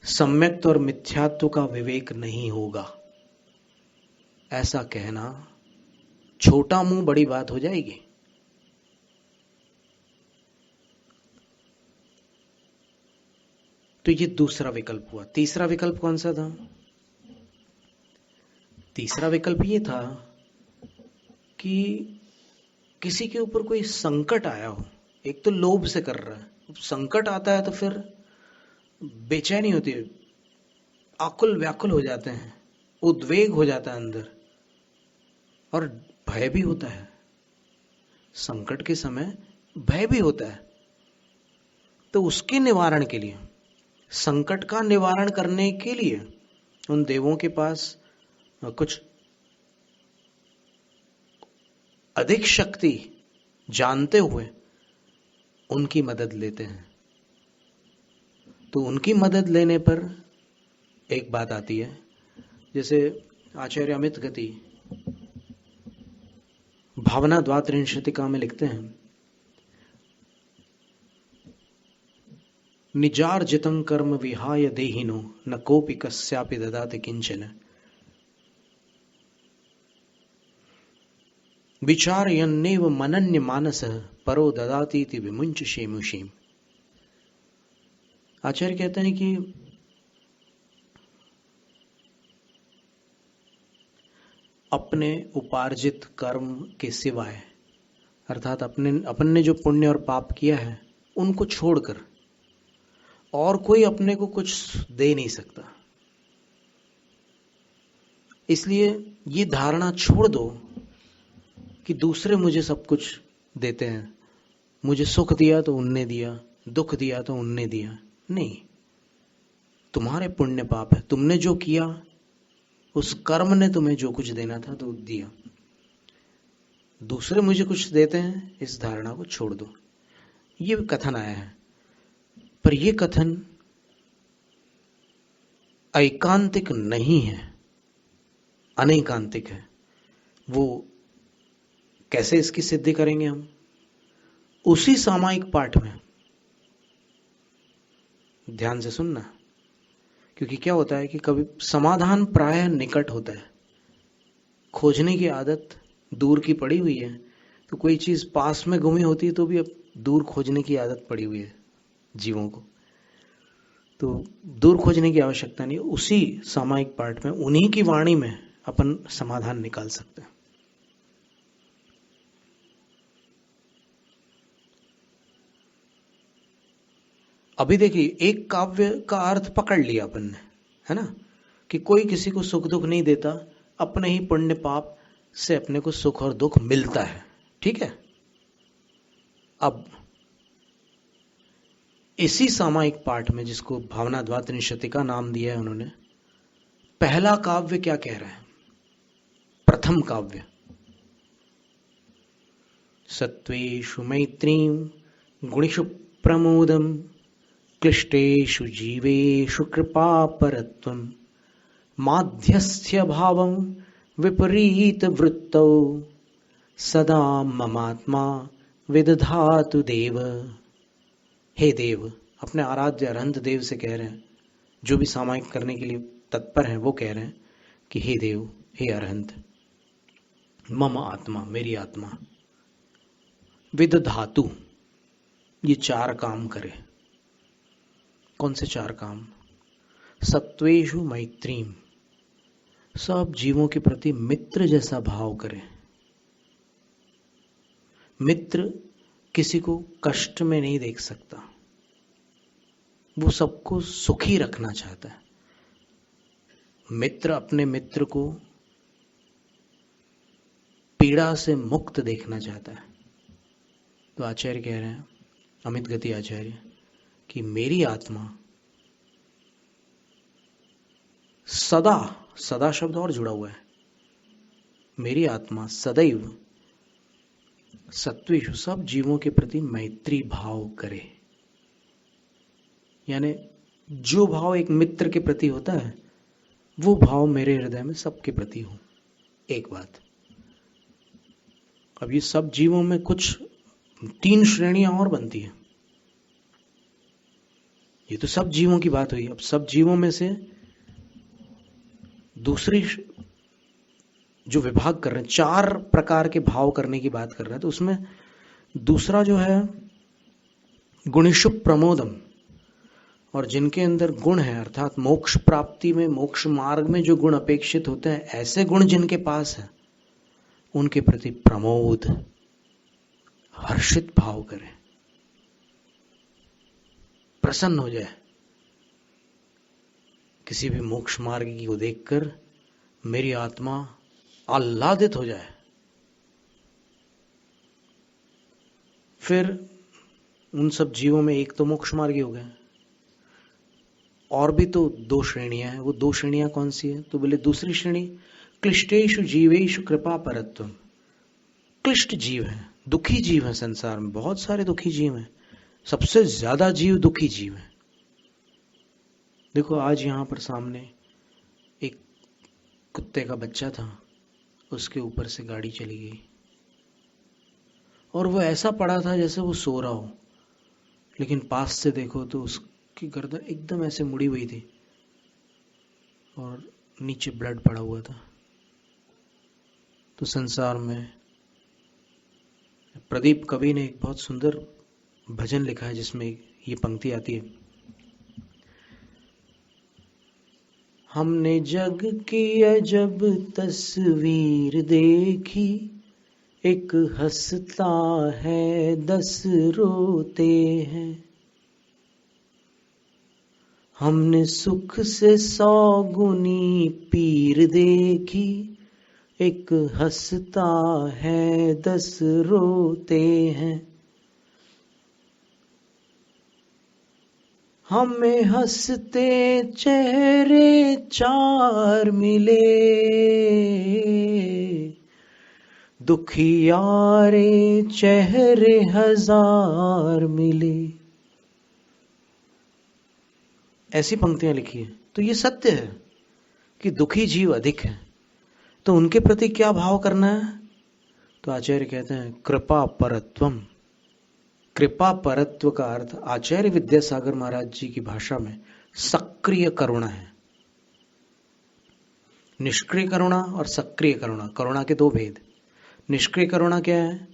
सम्यक्त और मिथ्यात्व का विवेक नहीं होगा। ऐसा कहना छोटा मुंह बड़ी बात हो जाएगी। तो ये दूसरा विकल्प हुआ। तीसरा विकल्प कौन सा था? तीसरा विकल्प ये था कि किसी के ऊपर कोई संकट आया हो। एक तो लोभ से कर रहा है, संकट आता है तो फिर बेचैनी होती है, आकुल व्याकुल हो जाते हैं, उद्वेग हो जाता है अंदर और भय भी होता है। संकट के समय भय भी होता है। तो उसके निवारण के लिए, संकट का निवारण करने के लिए उन देवों के पास कुछ अधिक शक्ति जानते हुए उनकी मदद लेते हैं। तो उनकी मदद लेने पर एक बात आती है, जैसे आचार्य अमित गति भावना द्वात्रिंशतिका में लिखते हैं, निजार्जितं कर्म विहाय देहिनो न कोपि कस्यापि ददाति किंचन विचारयन्नेव मनन्य मानसः परो ददातीति विमुंच शेमुषीम। आचार्य कहते हैं कि अपने उपार्जित कर्म के सिवाय, अर्थात अपन ने जो पुण्य और पाप किया है उनको छोड़कर और कोई अपने को कुछ दे नहीं सकता। इसलिए ये धारणा छोड़ दो कि दूसरे मुझे सब कुछ देते हैं, मुझे सुख दिया तो उनने दिया, दुख दिया तो उनने दिया। नहीं, तुम्हारे पुण्य पाप है, तुमने जो किया उस कर्म ने तुम्हें जो कुछ देना था तो दिया। दूसरे मुझे कुछ देते हैं, इस धारणा को छोड़ दो। ये कथन आया है, पर यह कथन ऐकांतिक नहीं है, अनैकांतिक है। वो कैसे इसकी सिद्धि करेंगे हम? उसी सामायिक पाठ में ध्यान से सुनना, क्योंकि क्या होता है कि कभी समाधान प्रायः निकट होता है, खोजने की आदत दूर की पड़ी हुई है। तो कोई चीज पास में गुमी होती है तो भी अब दूर खोजने की आदत पड़ी हुई है जीवों को। तो दूर खोजने की आवश्यकता नहीं, उसी सामायिक पाठ में उन्हीं की वाणी में अपन समाधान निकाल सकते हैं। अभी देखिए, एक काव्य का अर्थ पकड़ लिया अपन ने, है ना, कि कोई किसी को सुख दुख नहीं देता, अपने ही पुण्य पाप से अपने को सुख और दुख मिलता है। ठीक है। अब इसी सामायिक पाठ में, जिसको भावना द्वात्रिंशतिका नाम दिया है उन्होंने, पहला काव्य क्या कह रहा है? प्रथम काव्य, सत्वेषु मैत्रीं गुणेषु प्रमोदम क्लिष्टेषु जीवेषु कृपापरत्वं माध्यस्थ्य भावं विपरीत वृत्तौ सदा ममात्मा विदधातु देव। हे देव, अपने आराध्य अरहंत देव से कह रहे हैं, जो भी सामायिक करने के लिए तत्पर हैं वो कह रहे हैं कि हे देव, हे अरहंत, मम आत्मा, मेरी आत्मा, विदधातु, ये चार काम करे। कौन से चार काम? सत्वेषु मैत्रीं, सब जीवों के प्रति मित्र जैसा भाव करे। मित्र किसी को कष्ट में नहीं देख सकता, वो सबको सुखी रखना चाहता है। मित्र अपने मित्र को पीड़ा से मुक्त देखना चाहता है। तो आचार्य कह रहे हैं, अमित गति आचार्य, कि मेरी आत्मा सदा, सदा शब्द और जुड़ा हुआ है, मेरी आत्मा सदैव सत्वेषु सब जीवों के प्रति मैत्री भाव करे। यानी जो भाव एक मित्र के प्रति होता है वो भाव मेरे हृदय में सबके प्रति हो। एक बात, अब ये सब जीवों में कुछ 3 श्रेणियां और बनती है। ये तो सब जीवों की बात हुई। अब सब जीवों में से दूसरी जो विभाग कर रहे हैं, 4 प्रकार के भाव करने की बात कर रहे हैं, तो उसमें दूसरा जो है गुणिषु प्रमोदम, और जिनके अंदर गुण है, अर्थात मोक्ष प्राप्ति में, मोक्ष मार्ग में जो गुण अपेक्षित होते हैं, ऐसे गुण जिनके पास है, उनके प्रति प्रमोद, हर्षित भाव करें, प्रसन्न हो जाए। किसी भी मोक्ष मार्गी को देखकर मेरी आत्मा आह्लादित हो जाए। फिर उन सब जीवों में एक तो मोक्ष मार्गी हो गए, और भी तो 2 श्रेणियां हैं। वो 2 श्रेणियां कौन सी है? तो बोले दूसरी श्रेणी क्लिष्टेषु जीवेषु कृपा परत्वम। क्लिष्ट जीव है, दुखी जीव है। संसार में बहुत सारे दुखी जीव हैं, सबसे ज्यादा जीव दुखी जीव है। देखो आज यहां पर सामने एक कुत्ते का बच्चा था, उसके ऊपर से गाड़ी चली गई और वो ऐसा पड़ा था जैसे वो सो रहा हो, लेकिन पास से देखो तो उसकी गर्दन एकदम ऐसे मुड़ी हुई थी और नीचे ब्लड पड़ा हुआ था। तो संसार में प्रदीप कवि ने एक बहुत सुंदर भजन लिखा है जिसमें ये पंक्ति आती है, हमने जग की अजब तस्वीर देखी, एक हंसता है 10 रोते हैं। हमने सुख से 100 गुनी पीर देखी, एक हंसता है 10 रोते हैं। हमें हंसते चेहरे 4 मिले, दुखियारे चेहरे 1000 मिले। ऐसी पंक्तियां लिखी है। तो ये सत्य है कि दुखी जीव अधिक है, तो उनके प्रति क्या भाव करना है? तो आचार्य कहते हैं कृपा परत्वम। कृपा परत्व का अर्थ आचार्य विद्यासागर महाराज जी की भाषा में सक्रिय करुणा है। निष्क्रिय करुणा और सक्रिय करुणा, करुणा के 2 भेद। निष्क्रिय करुणा क्या है?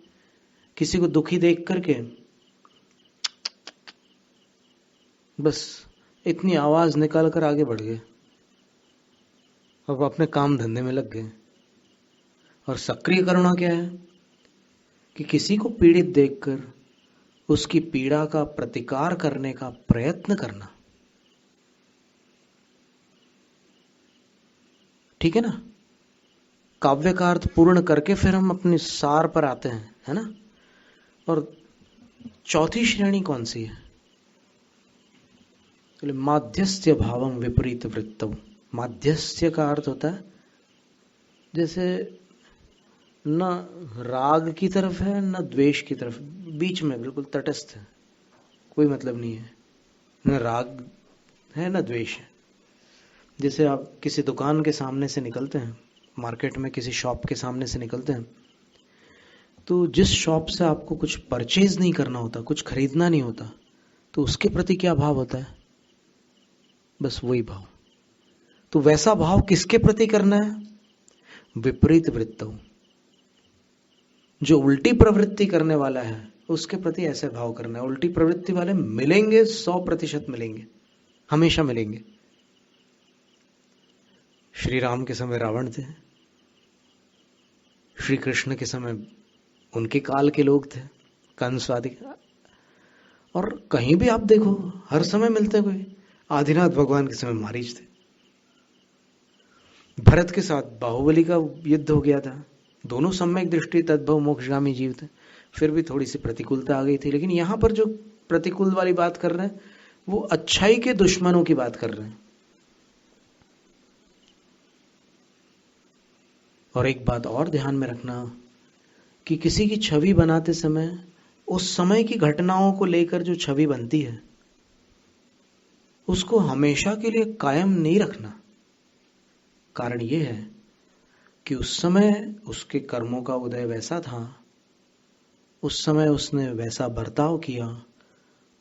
किसी को दुखी देख करके बस इतनी आवाज निकाल कर आगे बढ़ गए, अब अपने काम धंधे में लग गए। और सक्रिय करुणा क्या है? कि किसी को पीड़ित देखकर उसकी पीड़ा का प्रतिकार करने का प्रयत्न करना। ठीक है ना? काव्य का अर्थ पूर्ण करके फिर हम अपने सार पर आते हैं, है ना? और चौथी श्रेणी कौन सी है? माध्यस्थ्य भावम विपरीत वृत्तम। माध्यस्थ्य का अर्थ होता है जैसे न राग की तरफ है न द्वेष की तरफ, बीच में बिल्कुल तटस्थ है, कोई मतलब नहीं है, न राग है न द्वेष है। जैसे आप किसी दुकान के सामने से निकलते हैं, मार्केट में किसी शॉप के सामने से निकलते हैं, तो जिस शॉप से आपको कुछ परचेज नहीं करना होता, कुछ खरीदना नहीं होता, तो उसके प्रति क्या भाव होता है? बस वही भाव। तो वैसा भाव किसके प्रति करना है? विपरीत वृत्तों, जो उल्टी प्रवृत्ति करने वाला है उसके प्रति ऐसे भाव करना है। उल्टी प्रवृत्ति वाले मिलेंगे, 100% मिलेंगे, हमेशा मिलेंगे। श्री राम के समय रावण थे, श्री कृष्ण के समय उनके काल के लोग थे, कंस आदि। और कहीं भी आप देखो हर समय मिलते हैं कोई। आदिनाथ भगवान के समय मारीच थे, भरत के साथ बाहुबली का युद्ध हो गया था, दोनों सम्यक दृष्टि तद्भव मोक्षगामी जीव थे, फिर भी थोड़ी सी प्रतिकूलता आ गई थी। लेकिन यहां पर जो प्रतिकूल वाली बात कर रहे हैं वो अच्छाई के दुश्मनों की बात कर रहे हैं। और एक बात और ध्यान में रखना कि किसी की छवि बनाते समय उस समय की घटनाओं को लेकर जो छवि बनती है उसको हमेशा के लिए कायम नहीं रखना। कारण यह है कि उस समय उसके कर्मों का उदय वैसा था, उस समय उसने वैसा बर्ताव किया,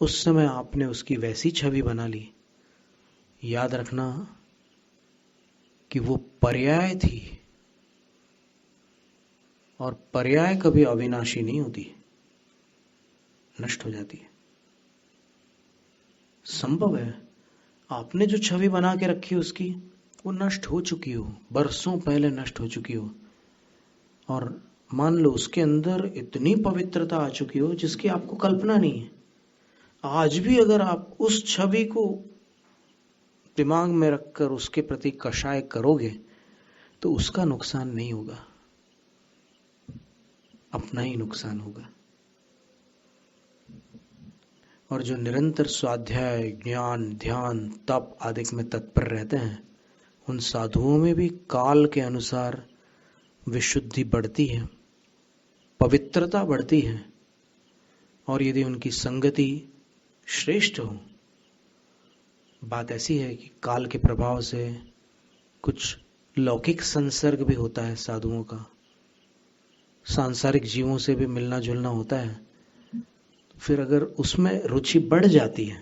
उस समय आपने उसकी वैसी छवि बना ली। याद रखना कि वो पर्याय थी, और पर्याय कभी अविनाशी नहीं होती, नष्ट हो जाती है। संभव है आपने जो छवि बना के रखी उसकी वो नष्ट हो चुकी हो, बरसों पहले नष्ट हो चुकी हो, और मान लो उसके अंदर इतनी पवित्रता आ चुकी हो जिसकी आपको कल्पना नहीं है। आज भी अगर आप उस छवि को दिमाग में रखकर उसके प्रति कषाय करोगे तो उसका नुकसान नहीं होगा, अपना ही नुकसान होगा। और जो निरंतर स्वाध्याय, ज्ञान, ध्यान, तप आदि में तत्पर रहते हैं उन साधुओं में भी काल के अनुसार विशुद्धि बढ़ती है, पवित्रता बढ़ती है। और यदि उनकी संगति श्रेष्ठ हो, बात ऐसी है कि काल के प्रभाव से कुछ लौकिक संसर्ग भी होता है साधुओं का, सांसारिक जीवों से भी मिलना जुलना होता है। फिर अगर उसमें रुचि बढ़ जाती है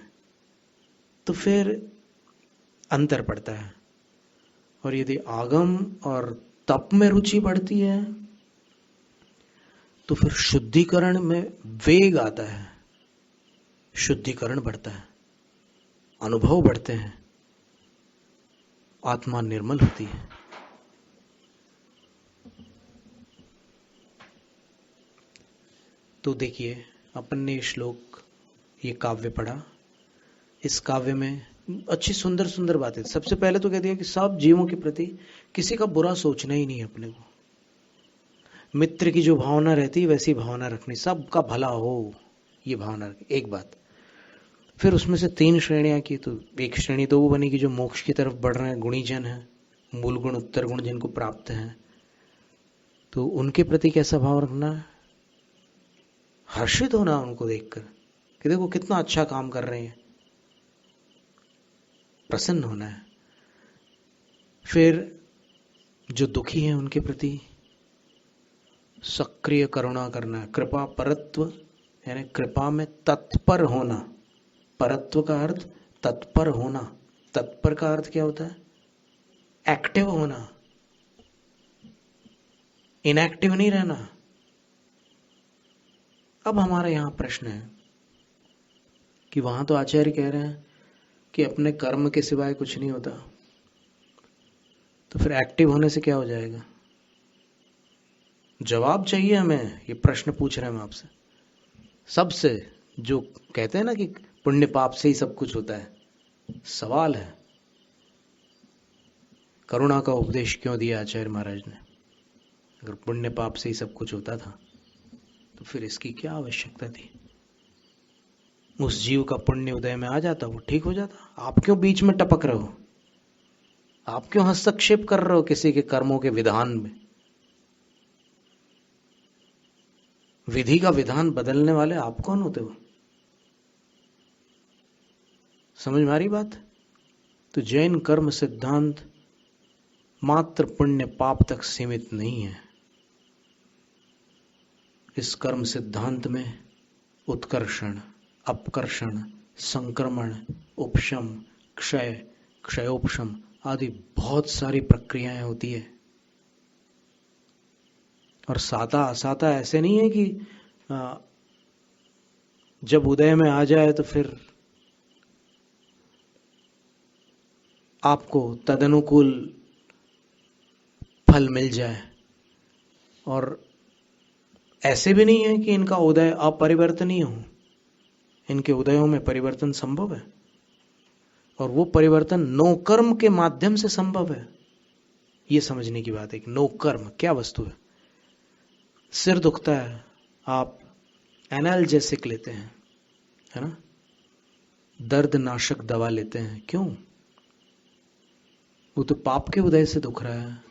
तो फिर अंतर पड़ता है। और यदि आगम और तप में रुचि बढ़ती है तो फिर शुद्धिकरण में वेग आता है, शुद्धिकरण बढ़ता है, अनुभव बढ़ते हैं, आत्मा निर्मल होती है। तो देखिए अपन ने श्लोक, ये काव्य पढ़ा। इस काव्य में अच्छी सुंदर सुंदर बातें। सबसे पहले तो कह दिया कि सब जीवों के प्रति किसी का बुरा सोचना ही नहीं है अपने को। मित्र की जो भावना रहती है वैसी भावना रखनी, सबका भला हो ये भावना रखनी, एक बात। फिर उसमें से 3 श्रेणियां की। तो एक श्रेणी तो वो बनी कि जो मोक्ष की तरफ बढ़ रहे हैं, गुणीजन है, मूल गुण उत्तर गुण जिनको प्राप्त है, तो उनके प्रति कैसा भाव रखना है? हर्षित होना उनको देखकर कि देखो कितना अच्छा काम कर रहे हैं, प्रसन्न होना है। फिर जो दुखी हैं उनके प्रति सक्रिय करुणा करना है, कृपा परत्व, यानी कृपा में तत्पर होना। परत्व का अर्थ तत्पर होना। तत्पर का अर्थ क्या होता है? एक्टिव होना, इनएक्टिव नहीं रहना। अब हमारा यहां प्रश्न है कि वहां तो आचार्य कह रहे हैं कि अपने कर्म के सिवाय कुछ नहीं होता, तो फिर एक्टिव होने से क्या हो जाएगा? जवाब चाहिए हमें, ये प्रश्न पूछ रहे हैं हम आपसे सबसे। जो कहते हैं ना कि पुण्य पाप से ही सब कुछ होता है, सवाल है करुणा का उपदेश क्यों दिया आचार्य महाराज ने? अगर पुण्य पाप से ही सब कुछ होता था तो फिर इसकी क्या आवश्यकता थी? उस जीव का पुण्य उदय में आ जाता, वो ठीक हो जाता। आप क्यों बीच में टपक रहे हो? आप क्यों हस्तक्षेप कर रहे हो किसी के कर्मों के विधान में? विधि का विधान बदलने वाले आप कौन होते हो? समझ में आ रही बात? तो जैन कर्म सिद्धांत मात्र पुण्य पाप तक सीमित नहीं है। इस कर्म सिद्धांत में उत्कर्षण, अपकर्षण, संक्रमण, उपशम, क्षय, क्षयोपशम आदि बहुत सारी प्रक्रियाएं होती है। और साता असाता ऐसे नहीं है कि जब उदय में आ जाए तो फिर आपको तदनुकूल फल मिल जाए, और ऐसे भी नहीं है कि इनका उदय अपरिवर्तनीय हो। इनके उदयों में परिवर्तन संभव है, और वो परिवर्तन नो कर्म के माध्यम से संभव है। ये समझने की बात है कि नो कर्म क्या वस्तु है। सिर दुखता है, आप एनाल्जेसिक लेते हैं, है ना, दर्द नाशक दवा लेते हैं, क्यों? वो तो पाप के उदय से दुख रहा है।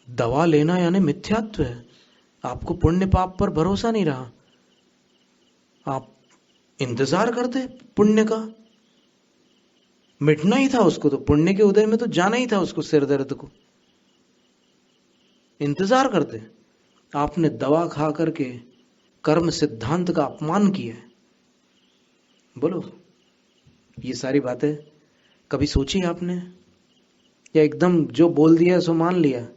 दवा लेना यानी मिथ्यात्व है। आपको पुण्य पाप पर भरोसा नहीं रहा, आप इंतजार करते पुण्य का। मिटना ही था उसको, तो पुण्य के उदय में तो जाना ही था उसको, सिर दर्द को इंतजार करते। आपने दवा खा करके कर्म सिद्धांत का अपमान किया है। बोलो, ये सारी बातें कभी सोची आपने, या एकदम जो बोल दिया सो मान लिया?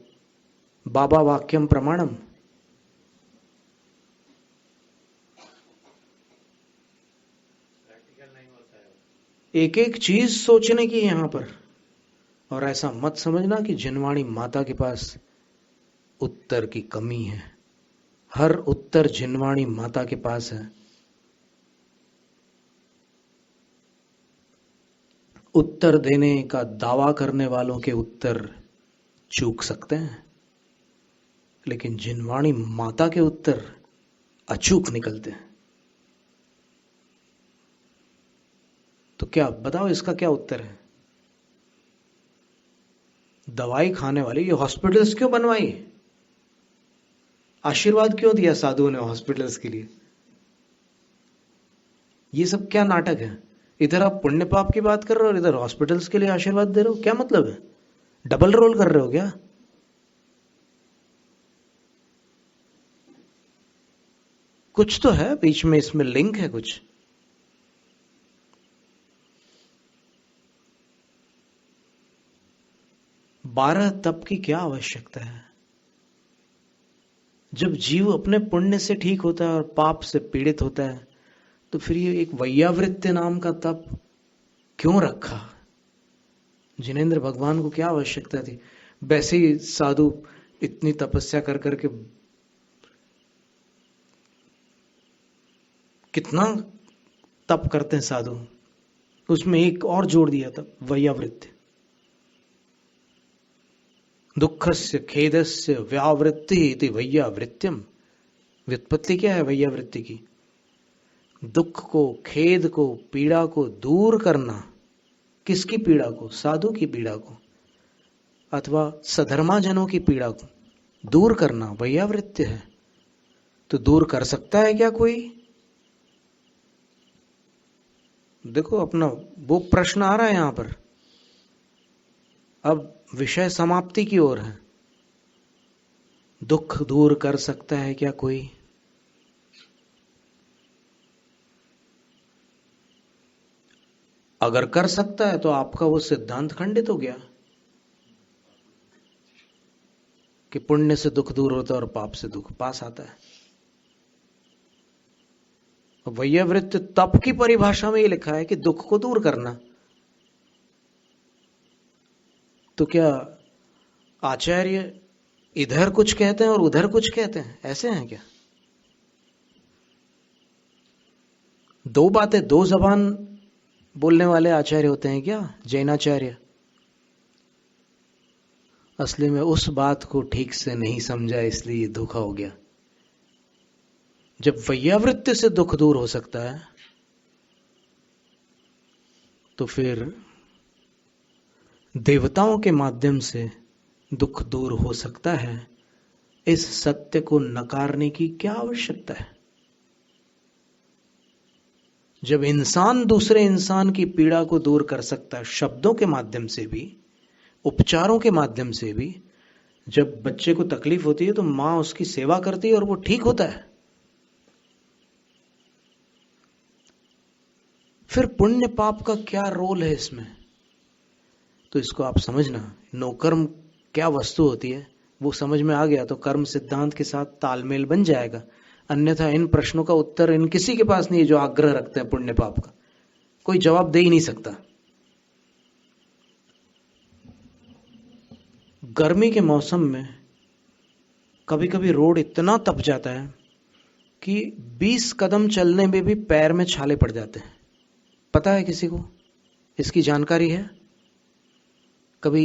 बाबा वाक्यम प्रमाणम। एक एक चीज सोचने की यहां पर। और ऐसा मत समझना कि जिनवाणी माता के पास उत्तर की कमी है। हर उत्तर जिनवाणी माता के पास है। उत्तर देने का दावा करने वालों के उत्तर चूक सकते हैं, लेकिन जिनवाणी माता के उत्तर अचूक निकलते हैं। तो क्या बताओ, इसका क्या उत्तर है? दवाई खाने वाली ये हॉस्पिटल्स क्यों बनवाई? आशीर्वाद क्यों दिया साधुओं ने हॉस्पिटल्स के लिए? ये सब क्या नाटक है? इधर आप पुण्य पाप की बात कर रहे हो और इधर हॉस्पिटल्स के लिए आशीर्वाद दे रहे हो, क्या मतलब है? डबल रोल कर रहे हो क्या? कुछ तो है बीच में, इसमें लिंक है कुछ। बारह तप की क्या आवश्यकता है? जब जीव अपने पुण्य से ठीक होता है और पाप से पीड़ित होता है, तो फिर ये एक वैयावृत्य नाम का तप क्यों रखा? जिनेंद्र भगवान को क्या आवश्यकता थी? वैसे ही साधु इतनी तपस्या कर करके कितना तप करते हैं साधु, उसमें एक और जोड़ दिया था, वैयावृत्य। दुखस्य खेदस्य व्यावृत्ति इति वैयावृत्यम। व्युत्पत्ति क्या है वैयावृत्ति की? दुख को, खेद को, पीड़ा को दूर करना। किसकी पीड़ा को? साधु की पीड़ा को, अथवा सधर्माजनों की पीड़ा को दूर करना वैयावृत्य है। तो दूर कर सकता है क्या कोई? देखो, अपना वो प्रश्न आ रहा है यहां पर। अब विषय समाप्ति की ओर है। दुख दूर कर सकता है क्या कोई? अगर कर सकता है तो आपका वो सिद्धांत खंडित हो गया कि पुण्य से दुख दूर होता है और पाप से दुख पास आता है। वैयावृत्त तप की परिभाषा में ये लिखा है कि दुख को दूर करना। तो क्या आचार्य इधर कुछ कहते हैं और उधर कुछ कहते हैं, ऐसे हैं क्या? दो बातें, दो जबान बोलने वाले आचार्य होते हैं क्या जैनाचार्य? असली में उस बात को ठीक से नहीं समझा, इसलिए धोखा हो गया। जब वैयावृत्ति से दुख दूर हो सकता है, तो फिर देवताओं के माध्यम से दुख दूर हो सकता है। इस सत्य को नकारने की क्या आवश्यकता है? जब इंसान दूसरे इंसान की पीड़ा को दूर कर सकता है, शब्दों के माध्यम से भी, उपचारों के माध्यम से भी। जब बच्चे को तकलीफ होती है तो मां उसकी सेवा करती है और वो ठीक होता है। फिर पुण्य पाप का क्या रोल है इसमें? तो इसको आप समझना, नौकर्म क्या वस्तु होती है वो समझ में आ गया तो कर्म सिद्धांत के साथ तालमेल बन जाएगा। अन्यथा इन प्रश्नों का उत्तर इन किसी के पास नहीं है जो आग्रह रखते हैं पुण्य पाप का। कोई जवाब दे ही नहीं सकता। गर्मी के मौसम में कभी कभी रोड इतना तप जाता है कि 20 कदम चलने में भी पैर में छाले पड़ जाते हैं। पता है किसी को? इसकी जानकारी है? कभी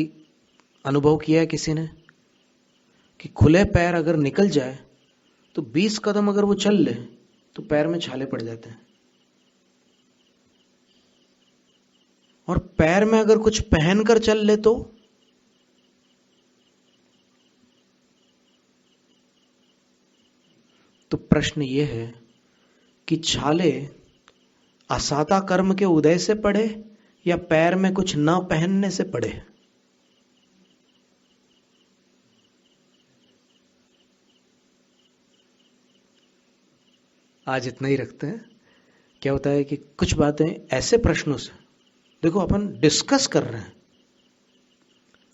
अनुभव किया है किसी ने कि खुले पैर अगर निकल जाए तो 20 कदम अगर वो चल ले तो पैर में छाले पड़ जाते हैं। और पैर में अगर कुछ पहनकर चल ले तो प्रश्न ये है कि छाले असाता कर्म के उदय से पड़े या पैर में कुछ न पहनने से पड़े? आज इतना ही रखते हैं। क्या होता है कि कुछ बातें ऐसे प्रश्नों से, देखो अपन डिस्कस कर रहे हैं,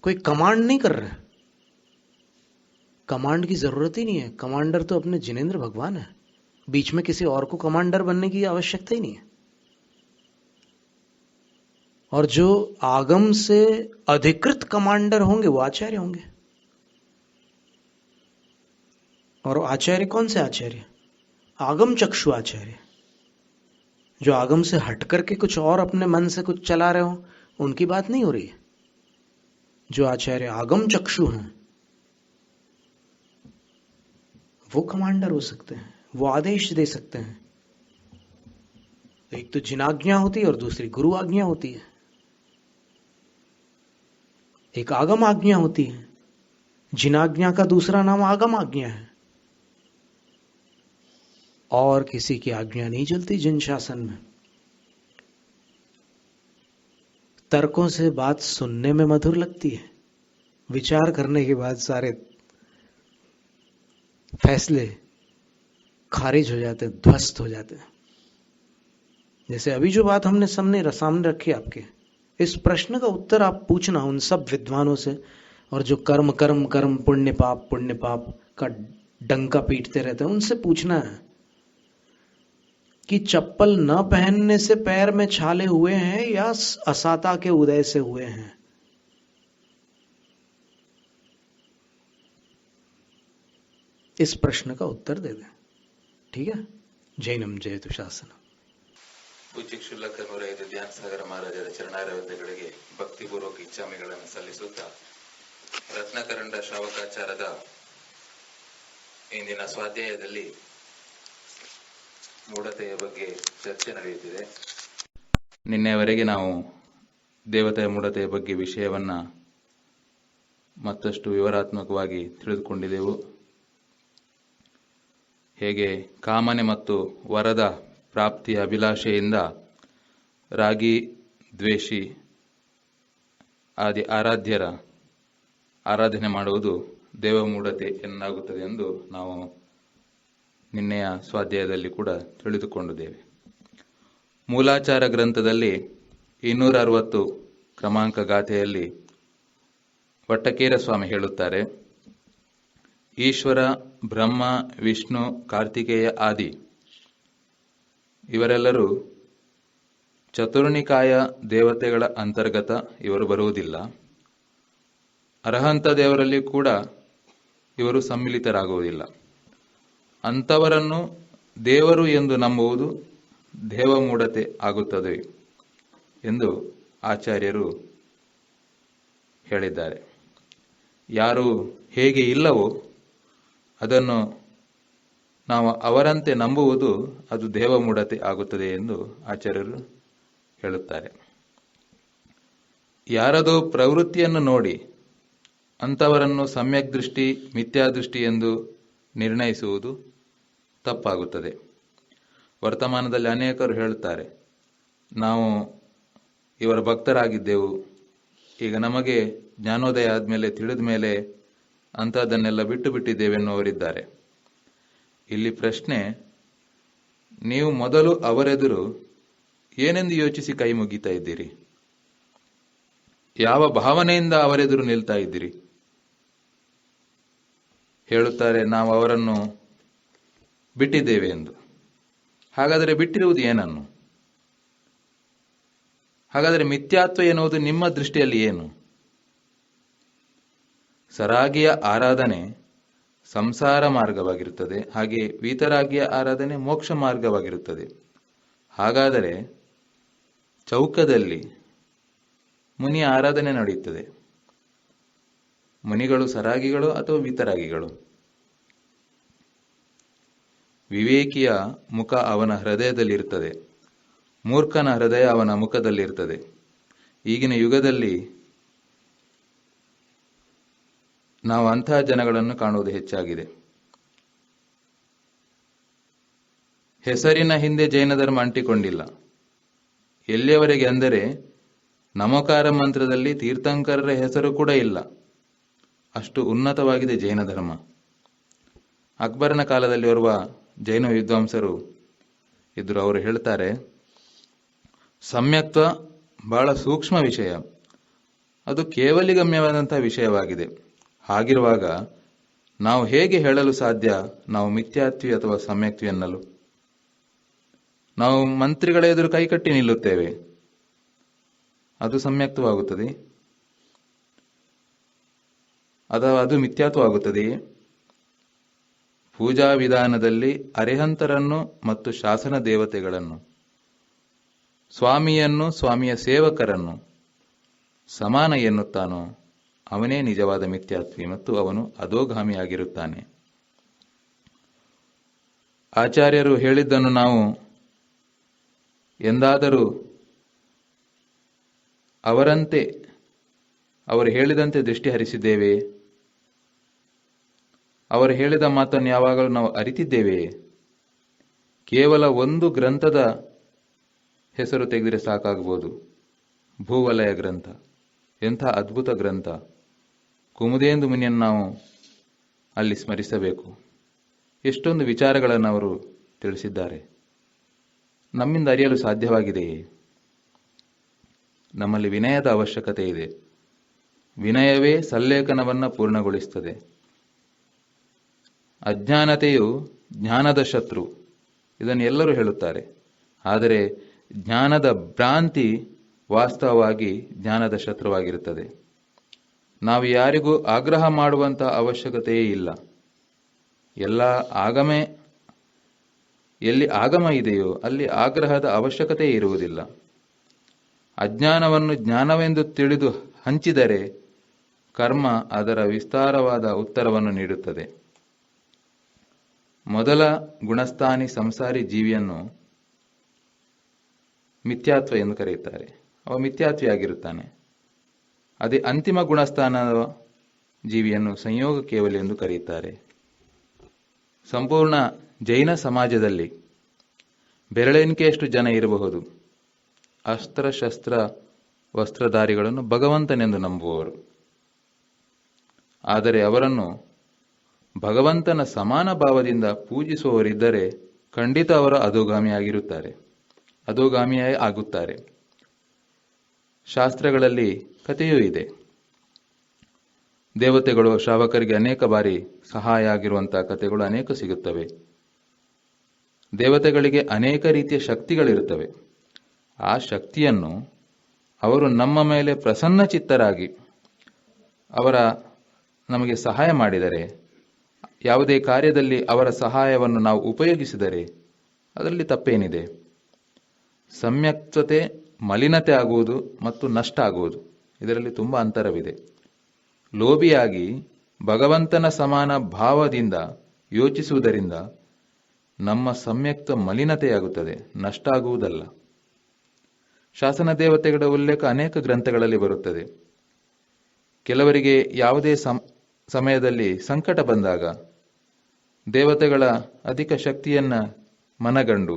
कोई कमांड नहीं कर रहे। कमांड की जरूरत ही नहीं है। कमांडर तो अपने जिनेंद्र भगवान है। बीच में किसी और को कमांडर बनने की आवश्यकता ही नहीं है। और जो आगम से अधिकृत कमांडर होंगे वो आचार्य होंगे। और आचार्य कौन से आचार्य? आगम चक्षु आचार्य। जो आगम से हट करके कुछ और अपने मन से कुछ चला रहे हो, उनकी बात नहीं हो रही है। जो आचार्य आगम चक्षु हैं वो कमांडर हो सकते हैं, वो आदेश दे सकते हैं। एक तो जिनाज्ञा होती है और दूसरी गुरु आज्ञा होती है। एक आगम आज्ञा होती है, जिनाज्ञा का दूसरा नाम आगम आज्ञा है। और किसी की आज्ञा नहीं चलती जिन शासन में। तर्कों से बात सुनने में मधुर लगती है, विचार करने के बाद सारे फैसले खारिज हो जाते, ध्वस्त हो जाते। जैसे अभी जो बात हमने सामने रखी आपके, इस प्रश्न का उत्तर आप पूछना उन सब विद्वानों से, और जो कर्म कर्म कर्म पुण्य पाप का डंका पीटते रहते हैं, उनसे पूछना है कि चप्पल न पहनने से पैर में छाले हुए हैं या असाता के उदय से हुए हैं। इस प्रश्न का उत्तर दे दें। ठीक है? जैनम जयतु शासनम। ಪೂಜ್ಯ ಕ್ಷುಲ್ಲಕ 105 ಧ್ಯಾನ ಸಾಗರ ಮಹಾರಾಜರ ಚರಣಾರವಿಂದಗಳಿಗೆ ಭಕ್ತಿಪೂರ್ವಕ ಇಚ್ಛಾಮಿಗಳನ್ನು ಸಲ್ಲಿಸುತ್ತಾ ರತ್ನಕರಂಡ ಶ್ರಾವಕಾಚಾರದ ಇಂದಿನ ಸ್ವಾಧ್ಯಾಯದಲ್ಲಿ ಮೂಢತೆಯ ಬಗ್ಗೆ ಚರ್ಚೆ ನಡೆಯುತ್ತಿದೆ. ನಿನ್ನೆವರೆಗೆ ನಾವು ದೇವತೆಯ ಮೂಢತೆಯ ಬಗ್ಗೆ ವಿಷಯವನ್ನ ಮತ್ತಷ್ಟು ವಿವರಾತ್ಮಕವಾಗಿ ತಿಳಿದುಕೊಂಡಿದ್ದೆವು. ಹೇಗೆ ಕಾಮನೆ ಮತ್ತು ವರದ ಪ್ರಾಪ್ತಿಯ ಅಭಿಲಾಷೆಯಿಂದ ರಾಗಿ, ದ್ವೇಷಿ ಆದಿ ಆರಾಧ್ಯರ ಆರಾಧನೆ ಮಾಡುವುದು ದೇವಮೂಢತೆ ಎನ್ನಾಗುತ್ತದೆ ಎಂದು ನಾವು ನಿನ್ನೆಯ ಸ್ವಾಧ್ಯಾಯದಲ್ಲಿ ಕೂಡ ತಿಳಿದುಕೊಂಡಿದ್ದೇವೆ. ಮೂಲಾಚಾರ ಗ್ರಂಥದಲ್ಲಿ 260 ಕ್ರಮಾಂಕ ಗಾಥೆಯಲ್ಲಿ ವಟ್ಟಕೇರ ಸ್ವಾಮಿ ಹೇಳುತ್ತಾರೆ, ಈಶ್ವರ, ಬ್ರಹ್ಮ, ವಿಷ್ಣು, ಕಾರ್ತಿಕೇಯ ಆದಿ ಇವರೆಲ್ಲರೂ ಚತುರ್ಣಿಕಾಯ ದೇವತೆಗಳ ಅಂತರ್ಗತ ಇವರು ಬರುವುದಿಲ್ಲ. ಅರ್ಹಂತ ದೇವರಲ್ಲಿ ಕೂಡ ಇವರು ಸಮ್ಮಿಲಿತರಾಗುವುದಿಲ್ಲ. ಅಂಥವರನ್ನು ದೇವರು ಎಂದು ನಂಬುವುದು ದೇವಮೂಢತೆ ಆಗುತ್ತದೆ ಎಂದು ಆಚಾರ್ಯರು ಹೇಳಿದ್ದಾರೆ. ಯಾರು ಹೇಗೆ ಇಲ್ಲವೋ ಅದನ್ನು ನಾವು ಅವರಂತೆ ನಂಬುವುದು ಅದು ದೇವಮೂಢತೆ ಆಗುತ್ತದೆ ಎಂದು ಆಚಾರ್ಯರು ಹೇಳುತ್ತಾರೆ. ಯಾರದೋ ಪ್ರವೃತ್ತಿಯನ್ನು ನೋಡಿ ಅಂಥವರನ್ನು ಸಮ್ಯಕ್ ದೃಷ್ಟಿ, ಮಿಥ್ಯಾದೃಷ್ಟಿ ಎಂದು ನಿರ್ಣಯಿಸುವುದು ತಪ್ಪಾಗುತ್ತದೆ. ವರ್ತಮಾನದಲ್ಲಿ ಅನೇಕರು ಹೇಳುತ್ತಾರೆ, ನಾವು ಇವರ ಭಕ್ತರಾಗಿದ್ದೆವು, ಈಗ ನಮಗೆ ಜ್ಞಾನೋದಯ ಆದಮೇಲೆ ತಿಳಿದ ಮೇಲೆ ಅಂಥದ್ದನ್ನೆಲ್ಲ ಬಿಟ್ಟು ಬಿಟ್ಟಿದ್ದೇವೆ ಎನ್ನುವರಿದ್ದಾರೆ. ಇಲ್ಲಿ ಪ್ರಶ್ನೆ, ನೀವು ಮೊದಲು ಅವರೆದುರು ಏನೆಂದು ಯೋಚಿಸಿ ಕೈ ಮುಗಿತಾ ಇದ್ದೀರಿ? ಯಾವ ಭಾವನೆಯಿಂದ ಅವರೆದುರು ನಿಲ್ತಾ ಇದ್ದೀರಿ? ಹೇಳುತ್ತಾರೆ ನಾವು ಅವರನ್ನು ಬಿಟ್ಟಿದ್ದೇವೆ ಎಂದು. ಹಾಗಾದರೆ ಬಿಟ್ಟಿರುವುದು ಏನನ್ನು? ಹಾಗಾದರೆ ಮಿಥ್ಯಾತ್ವ ಎನ್ನುವುದು ನಿಮ್ಮ ದೃಷ್ಟಿಯಲ್ಲಿ ಏನು? ಸರಾಗಿಯ ಆರಾಧನೆ ಸಂಸಾರ ಮಾರ್ಗವಾಗಿರುತ್ತದೆ. ಹಾಗೆ ವೀತರಾಗಿಯ ಆರಾಧನೆ ಮೋಕ್ಷ ಮಾರ್ಗವಾಗಿರುತ್ತದೆ. ಹಾಗಾದರೆ ಚೌಕದಲ್ಲಿ ಮುನಿಯ ಆರಾಧನೆ ನಡೆಯುತ್ತದೆ. ಮುನಿಗಳು ಸರಾಗಿಗಳು ಅಥವಾ ವೀತರಾಗಿಗಳು? ವಿವೇಕಿಯ ಮುಖ ಅವನ ಹೃದಯದಲ್ಲಿರ್ತದೆ, ಮೂರ್ಖನ ಹೃದಯ ಅವನ ಮುಖದಲ್ಲಿರ್ತದೆ. ಈಗಿನ ಯುಗದಲ್ಲಿ ನಾವು ಅಂತಹ ಜನಗಳನ್ನು ಕಾಣುವುದು ಹೆಚ್ಚಾಗಿದೆ. ಹೆಸರಿನ ಹಿಂದೆ ಜೈನ ಧರ್ಮ ಅಂಟಿಕೊಂಡಿಲ್ಲ. ಎಲ್ಲಿಯವರೆಗೆ ಅಂದರೆ ನಮೋಕಾರ ಮಂತ್ರದಲ್ಲಿ ತೀರ್ಥಂಕರರ ಹೆಸರು ಕೂಡ ಇಲ್ಲ. ಅಷ್ಟು ಉನ್ನತವಾಗಿದೆ ಜೈನ ಧರ್ಮ. ಅಕ್ಬರನ ಕಾಲದಲ್ಲಿ ಓರ್ವ ಜೈನ ವಿದ್ವಾಂಸರು ಇದ್ರು. ಅವರು ಹೇಳ್ತಾರೆ, ಸಮ್ಯಕ್ತ್ವ ಬಹಳ ಸೂಕ್ಷ್ಮ ವಿಷಯ, ಅದು ಕೇವಲಿಗಮ್ಯವಾದಂತಹ ವಿಷಯವಾಗಿದೆ. ಹಾಗಿರುವಾಗ ನಾವು ಹೇಗೆ ಹೇಳಲು ಸಾಧ್ಯ ನಾವು ಮಿಥ್ಯಾತ್ವಿ ಅಥವಾ ಸಮ್ಯಕ್ತ್ವಿ ಎನ್ನಲು? ನಾವು ಮಂತ್ರಿಗಳ ಎದುರು ಕೈಕಟ್ಟಿ ನಿಲ್ಲುತ್ತೇವೆ, ಅದು ಸಮ್ಯಕ್ತವಾಗುತ್ತದೆ ಅಥವಾ ಅದು ಮಿಥ್ಯಾತ್ವವಾಗುತ್ತದೆಯೇ? ಪೂಜಾ ವಿಧಾನದಲ್ಲಿ ಅರಿಹಂತರನ್ನು ಮತ್ತು ಶಾಸನ ದೇವತೆಗಳನ್ನು, ಸ್ವಾಮಿಯನ್ನು, ಸ್ವಾಮಿಯ ಸೇವಕರನ್ನು ಸಮಾನ ಎನ್ನುತ್ತಾನೋ ಅವನೇ ನಿಜವಾದ ಮಿಥ್ಯಾತ್ವಿ ಮತ್ತು ಅವನು ಅಧೋಗಾಮಿಯಾಗಿರುತ್ತಾನೆ. ಆಚಾರ್ಯರು ಹೇಳಿದ್ದನ್ನು ನಾವು ಎಂದಾದರೂ ಅವರಂತೆ, ಅವರು ಹೇಳಿದಂತೆ ದೃಷ್ಟಿ ಹರಿಸಿದ್ದೇವೆ? ಅವರು ಹೇಳಿದ ಮಾತನ್ನು ಯಾವಾಗಲೂ ನಾವು ಅರಿತಿದ್ದೇವೆಯೇ? ಕೇವಲ ಒಂದು ಗ್ರಂಥದ ಹೆಸರು ತೆಗೆದರೆ ಸಾಕಾಗಬಹುದು. ಭೂವಲಯ ಗ್ರಂಥ ಎಂಥ ಅದ್ಭುತ ಗ್ರಂಥ! ಕುಮುದೇಂದು ಮುನಿಯನ್ನು ನಾವು ಅಲ್ಲಿ ಸ್ಮರಿಸಬೇಕು. ಎಷ್ಟೊಂದು ವಿಚಾರಗಳನ್ನು ಅವರು ತಿಳಿಸಿದ್ದಾರೆ. ನಮ್ಮಿಂದ ಅರಿಯಲು ಸಾಧ್ಯವಾಗಿದೆಯೇ? ನಮ್ಮಲ್ಲಿ ವಿನಯದ ಅವಶ್ಯಕತೆ ಇದೆ. ವಿನಯವೇ ಸಲ್ಲೇಖನವನ್ನು ಪೂರ್ಣಗೊಳಿಸುತ್ತದೆ. ಅಜ್ಞಾನತೆಯು ಜ್ಞಾನದ ಶತ್ರು, ಇದನ್ನು ಎಲ್ಲರೂ ಹೇಳುತ್ತಾರೆ. ಆದರೆ ಜ್ಞಾನದ ಭ್ರಾಂತಿ ವಾಸ್ತವವಾಗಿ ಜ್ಞಾನದ ಶತ್ರುವಾಗಿರುತ್ತದೆ. ನಾವು ಯಾರಿಗೂ ಆಗ್ರಹ ಮಾಡುವಂಥ ಅವಶ್ಯಕತೆಯೇ ಇಲ್ಲ. ಎಲ್ಲಿ ಆಗಮ ಇದೆಯೋ ಅಲ್ಲಿ ಆಗ್ರಹದ ಅವಶ್ಯಕತೆ ಇರುವುದಿಲ್ಲ. ಅಜ್ಞಾನವನ್ನು ಜ್ಞಾನವೆಂದು ತಿಳಿದು ಹಂಚಿದರೆ ಕರ್ಮ ಅದರ ವಿಸ್ತಾರವಾದ ಉತ್ತರವನ್ನು ನೀಡುತ್ತದೆ. ಮೊದಲ ಗುಣಸ್ಥಾನಿ ಸಂಸಾರಿ ಜೀವಿಯನ್ನು ಮಿಥ್ಯಾತ್ವ ಎಂದು ಕರೆಯುತ್ತಾರೆ. ಅವ ಮಿಥ್ಯಾತ್ವಿಯಾಗಿರುತ್ತಾನೆ. ಅದೇ ಅಂತಿಮ ಗುಣಸ್ಥಾನದ ಜೀವಿಯನ್ನು ಸಂಯೋಗ ಕೇವಲಿ ಎಂದು ಕರೆಯುತ್ತಾರೆ. ಸಂಪೂರ್ಣ ಜೈನ ಸಮಾಜದಲ್ಲಿ ಬೆರಳೆಣಿಕೆಯಷ್ಟು ಜನ ಇರಬಹುದು ಅಸ್ತ್ರಶಸ್ತ್ರ ವಸ್ತ್ರಧಾರಿಗಳನ್ನು ಭಗವಂತನೆಂದು ನಂಬುವವರು. ಆದರೆ ಅವರನ್ನು ಭಗವಂತನ ಸಮಾನ ಭಾವದಿಂದ ಪೂಜಿಸುವವರಿದ್ದರೆ ಖಂಡಿತ ಅವರು ಅಧೋಗಾಮಿಯಾಗಿರುತ್ತಾರೆ, ಅಧೋಗಾಮಿಯಾಗಿ ಆಗುತ್ತಾರೆ. ಶಾಸ್ತ್ರಗಳಲ್ಲಿ ಕಥೆಯೂ ಇದೆ. ದೇವತೆಗಳು ಶ್ರಾವಕರಿಗೆ ಅನೇಕ ಬಾರಿ ಸಹಾಯ ಆಗಿರುವಂತಹ ಕಥೆಗಳು ಅನೇಕ ಸಿಗುತ್ತವೆ. ದೇವತೆಗಳಿಗೆ ಅನೇಕ ರೀತಿಯ ಶಕ್ತಿಗಳಿರುತ್ತವೆ. ಆ ಶಕ್ತಿಯನ್ನು ಅವರು ನಮ್ಮ ಮೇಲೆ ಪ್ರಸನ್ನಚಿತ್ತರಾಗಿ ನಮಗೆ ಸಹಾಯ ಮಾಡಿದರೆ, ಯಾವುದೇ ಕಾರ್ಯದಲ್ಲಿ ಅವರ ಸಹಾಯವನ್ನು ನಾವು ಉಪಯೋಗಿಸಿದರೆ ಅದರಲ್ಲಿ ತಪ್ಪೇನಿದೆ? ಸಮ್ಯಕ್ತತೆ ಮಲಿನತೆ ಆಗುವುದು ಮತ್ತು ನಷ್ಟ ಆಗುವುದು, ಇದರಲ್ಲಿ ತುಂಬ ಅಂತರವಿದೆ. ಲೋಭಿಯಾಗಿ ಭಗವಂತನ ಸಮಾನ ಭಾವದಿಂದ ಯೋಚಿಸುವುದರಿಂದ ನಮ್ಮ ಸಮ್ಯಕ್ತ ಮಲಿನತೆಯಾಗುತ್ತದೆ, ನಷ್ಟ ಆಗುವುದಲ್ಲ. ಶಾಸನ ದೇವತೆಗಳ ಉಲ್ಲೇಖ ಅನೇಕ ಗ್ರಂಥಗಳಲ್ಲಿ ಬರುತ್ತದೆ. ಕೆಲವರಿಗೆ ಯಾವುದೇ ಸಮಯದಲ್ಲಿ ಸಂಕಟ ಬಂದಾಗ ದೇವತೆಗಳ ಅಧಿಕ ಶಕ್ತಿಯನ್ನ ಮನಗಂಡು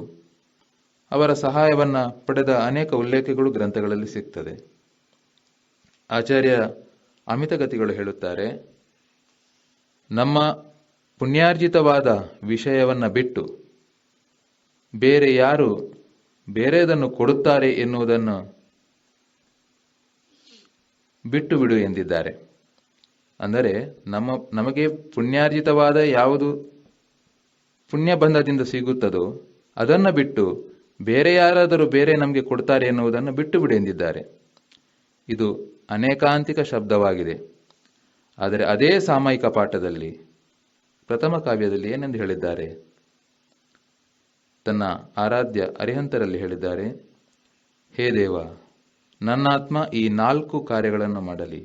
ಅವರ ಸಹಾಯವನ್ನ ಪಡೆದ ಅನೇಕ ಉಲ್ಲೇಖಗಳು ಗ್ರಂಥಗಳಲ್ಲಿ ಸಿಗ್ತದೆ. ಆಚಾರ್ಯ ಅಮಿತಗತಿಗಳು ಹೇಳುತ್ತಾರೆ, ನಮ್ಮ ಪುಣ್ಯಾರ್ಜಿತವಾದ ವಿಷಯವನ್ನ ಬಿಟ್ಟು ಬೇರೆ ಯಾರು ಬೇರೆದನ್ನು ಕೊಡುತ್ತಾರೆ ಎನ್ನುವುದನ್ನು ಬಿಟ್ಟು ಬಿಡು ಎಂದಿದ್ದಾರೆ. ಅಂದರೆ ನಮಗೆ ಪುಣ್ಯಾರ್ಜಿತವಾದ ಯಾವುದು ಪುಣ್ಯ ಬಂಧದಿಂದ ಸಿಗುತ್ತದೋ ಅದನ್ನು ಬಿಟ್ಟು ಬೇರೆ ಯಾರಾದರೂ ಬೇರೆ ನಮಗೆ ಕೊಡ್ತಾರೆ ಎನ್ನುವುದನ್ನು ಬಿಟ್ಟು ಬಿಡು ಎಂದಿದ್ದಾರೆ. ಇದು ಅನೇಕಾಂತಿಕ ಶಬ್ದವಾಗಿದೆ. ಆದರೆ ಅದೇ ಸಾಮಯಿಕ ಪಾಠದಲ್ಲಿ ಪ್ರಥಮ ಕಾವ್ಯದಲ್ಲಿ ಏನೆಂದು ಹೇಳಿದ್ದಾರೆ? ತನ್ನ ಆರಾಧ್ಯ ಅರಿಹಂತರಲ್ಲಿ ಹೇಳಿದ್ದಾರೆ, ಹೇ ದೇವ, ನನ್ನಾತ್ಮ ಈ 4 ಕಾರ್ಯಗಳನ್ನು ಮಾಡಲಿ.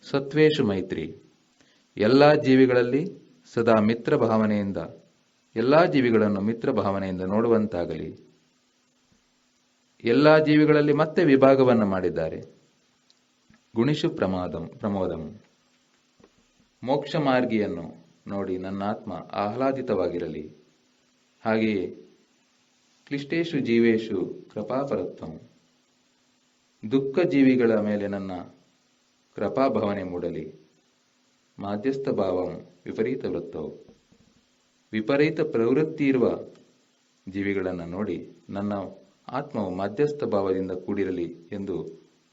ಸತ್ವೇಶು ಮೈತ್ರಿ, ಎಲ್ಲ ಜೀವಿಗಳಲ್ಲಿ ಸದಾ ಮಿತ್ರ ಭಾವನೆಯಿಂದ, ಎಲ್ಲ ಜೀವಿಗಳನ್ನು ಮಿತ್ರ ಭಾವನೆಯಿಂದ ನೋಡುವಂತಾಗಲಿ. ಎಲ್ಲ ಜೀವಿಗಳಲ್ಲಿ ಮತ್ತೆ ವಿಭಾಗವನ್ನು ಮಾಡಿದ್ದಾರೆ. ಗುಣಿಷು ಪ್ರಮೋದಂ, ಮೋಕ್ಷ ಮಾರ್ಗಿಯನ್ನು ನೋಡಿ ನನ್ನ ಆತ್ಮ ಆಹ್ಲಾದಿತವಾಗಿರಲಿ. ಹಾಗೆಯೇ ಕ್ಲಿಷ್ಟೇಶು ಜೀವೇಶು ಕೃಪಾಪರತ್ವಂ, ದುಃಖ ಜೀವಿಗಳ ಮೇಲೆ ನನ್ನ ಕೃಪಾಭಾವನೆ ಮೂಡಲಿ. ಮಾಧ್ಯಸ್ಥ ಭಾವಂ ವಿಪರೀತ ವೃತ್ತವು, ವಿಪರೀತ ಪ್ರವೃತ್ತಿ ಇರುವ ಜೀವಿಗಳನ್ನು ನೋಡಿ ನನ್ನ ಆತ್ಮವು ಮಧ್ಯಸ್ಥ ಭಾವದಿಂದ ಕೂಡಿರಲಿ ಎಂದು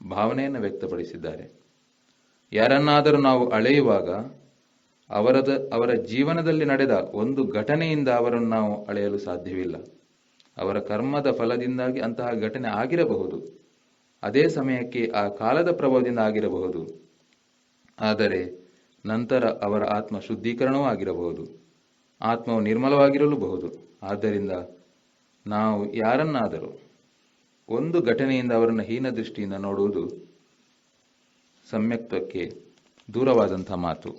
ಭಾವನೆಯನ್ನು ವ್ಯಕ್ತಪಡಿಸಿದ್ದಾರೆ. ಯಾರನ್ನಾದರೂ ನಾವು ಅಳೆಯುವಾಗ ಅವರ ಜೀವನದಲ್ಲಿ ನಡೆದ ಒಂದು ಘಟನೆಯಿಂದ ಅವರನ್ನು ನಾವು ಅಳೆಯಲು ಸಾಧ್ಯವಿಲ್ಲ. ಅವರ ಕರ್ಮದ ಫಲದಿಂದಾಗಿ ಅಂತಹ ಘಟನೆ ಆಗಿರಬಹುದು, ಅದೇ ಸಮಯಕ್ಕೆ ಆ ಕಾಲದ ಪ್ರಭಾವದಿಂದ ಆಗಿರಬಹುದು, ಆದರೆ ನಂತರ ಅವರ ಆತ್ಮ ಶುದ್ಧೀಕರಣವೂ ಆಗಿರಬಹುದು, ಆತ್ಮವು ನಿರ್ಮಲವಾಗಿರಲೂಬಹುದು. ಆದ್ದರಿಂದ ನಾವು ಯಾರನ್ನಾದರೂ ಒಂದು ಘಟನೆಯಿಂದ ಅವರನ್ನು ಹೀನ ದೃಷ್ಟಿಯಿಂದ ನೋಡುವುದು ಸಮ್ಯಕ್ತ್ವಕ್ಕೆ ದೂರವಾದಂಥ ಮಾತು.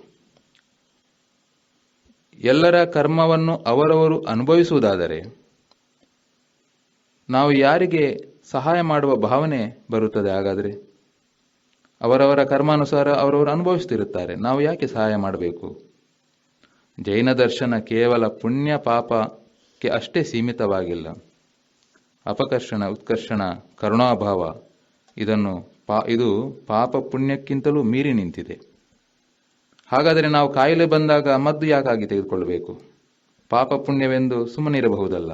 ಎಲ್ಲರ ಕರ್ಮವನ್ನು ಅವರವರು ಅನುಭವಿಸುವುದಾದರೆ ನಾವು ಯಾರಿಗೆ ಸಹಾಯ ಮಾಡುವ ಭಾವನೆ ಬರುತ್ತದೆ? ಹಾಗಾದರೆ ಅವರವರ ಕರ್ಮಾನುಸಾರ ಅವರವರು ಅನುಭವಿಸುತ್ತಿರುತ್ತಾರೆ, ನಾವು ಯಾಕೆ ಸಹಾಯ ಮಾಡಬೇಕು? ಜೈನ ದರ್ಶನ ಕೇವಲ ಪುಣ್ಯ ಪಾಪಕ್ಕೆ ಅಷ್ಟೇ ಸೀಮಿತವಾಗಿಲ್ಲ. ಅಪಕರ್ಷಣ, ಉತ್ಕರ್ಷಣ, ಕರುಣಾಭಾವ ಇದು ಪಾಪ ಪುಣ್ಯಕ್ಕಿಂತಲೂ ಮೀರಿ ನಿಂತಿದೆ. ಹಾಗಾದರೆ ನಾವು ಕಾಯಿಲೆ ಬಂದಾಗ ಮದ್ದು ಯಾಕಾಗಿ ತೆಗೆದುಕೊಳ್ಳಬೇಕು? ಪಾಪ ಪುಣ್ಯವೆಂದು ಸುಮ್ಮನಿರಬಹುದಲ್ಲ.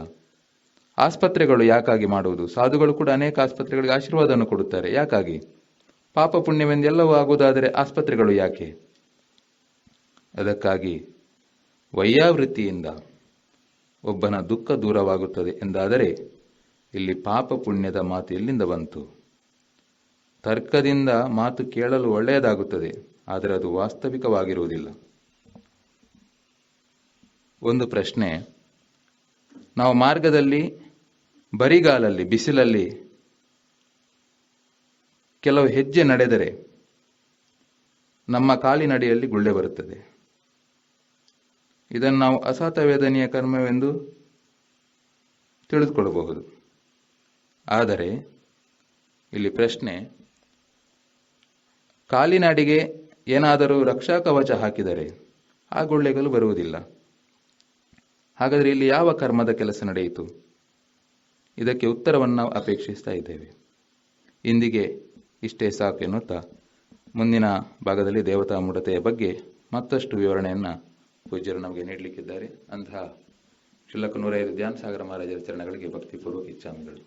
ಆಸ್ಪತ್ರೆಗಳು ಯಾಕಾಗಿ ಮಾಡುವುದು? ಸಾಧುಗಳು ಕೂಡ ಅನೇಕ ಆಸ್ಪತ್ರೆಗಳಿಗೆ ಆಶೀರ್ವಾದವನ್ನು ಕೊಡುತ್ತಾರೆ. ಯಾಕಾಗಿ? ಪಾಪ ಪುಣ್ಯವೆಂದು ಎಲ್ಲವೂ ಆಗುವುದಾದರೆ ಆಸ್ಪತ್ರೆಗಳು ಯಾಕೆ? ಅದಕ್ಕಾಗಿ ವೈಯಾವೃತ್ತಿಯಿಂದ ಒಬ್ಬನ ದುಃಖ ದೂರವಾಗುತ್ತದೆ ಎಂದಾದರೆ ಇಲ್ಲಿ ಪಾಪ ಪುಣ್ಯದ ಮಾತು ಎಲ್ಲಿಂದ ಬಂತು? ತರ್ಕದಿಂದ ಮಾತು ಕೇಳಲು ಒಳ್ಳೆಯದಾಗುತ್ತದೆ, ಆದರೆ ಅದು ವಾಸ್ತವಿಕವಾಗಿರುವುದಿಲ್ಲ. ಒಂದು ಪ್ರಶ್ನೆ, ನಾವು ಮಾರ್ಗದಲ್ಲಿ ಬರಿಗಾಲಲ್ಲಿ ಬಿಸಿಲಲ್ಲಿ ಕೆಲವು ಹೆಜ್ಜೆ ನಡೆದರೆ ನಮ್ಮ ಕಾಲಿನಡಿಯಲ್ಲಿ ಗುಳ್ಳೆ ಬರುತ್ತದೆ. ಇದನ್ನು ನಾವು ಅಸಾತ ವೇದನೆಯ ಕರ್ಮವೆಂದು ತಿಳಿದುಕೊಳ್ಳಬಹುದು. ಆದರೆ ಇಲ್ಲಿ ಪ್ರಶ್ನೆ, ಕಾಲಿನಡಿಗೆ ಏನಾದರೂ ರಕ್ಷಾ ಕವಚ ಹಾಕಿದರೆ ಆ ಗುಳ್ಳೆಗಳು ಬರುವುದಿಲ್ಲ. ಹಾಗಾದರೆ ಇಲ್ಲಿ ಯಾವ ಕರ್ಮದ ಕೆಲಸ ನಡೆಯಿತು? ಇದಕ್ಕೆ ಉತ್ತರವನ್ನು ನಾವು ಅಪೇಕ್ಷಿಸ್ತಾ ಇದ್ದೇವೆ. ಇಂದಿಗೆ ಇಷ್ಟೇ ಸಾಕು ಎನ್ನುತ್ತಾ ಮುಂದಿನ ಭಾಗದಲ್ಲಿ ದೇವತಾ ಮೂಢತೆಯ ಬಗ್ಗೆ ಮತ್ತಷ್ಟು ವಿವರಣೆಯನ್ನು ಪೂಜ್ಯರು ನಮಗೆ ನೀಡಲಿಕ್ಕಿದ್ದಾರೆ. ಅಂತಹ ಕ್ಷುಲ್ಲಕ 105 ಧ್ಯಾನ ಸಾಗರ ಮಹಾರಾಜರ ಚರಣಗಳಿಗೆ ಭಕ್ತಿಪೂರ್ವಕ ಇಚ್ಛಾಮಿಗಳು.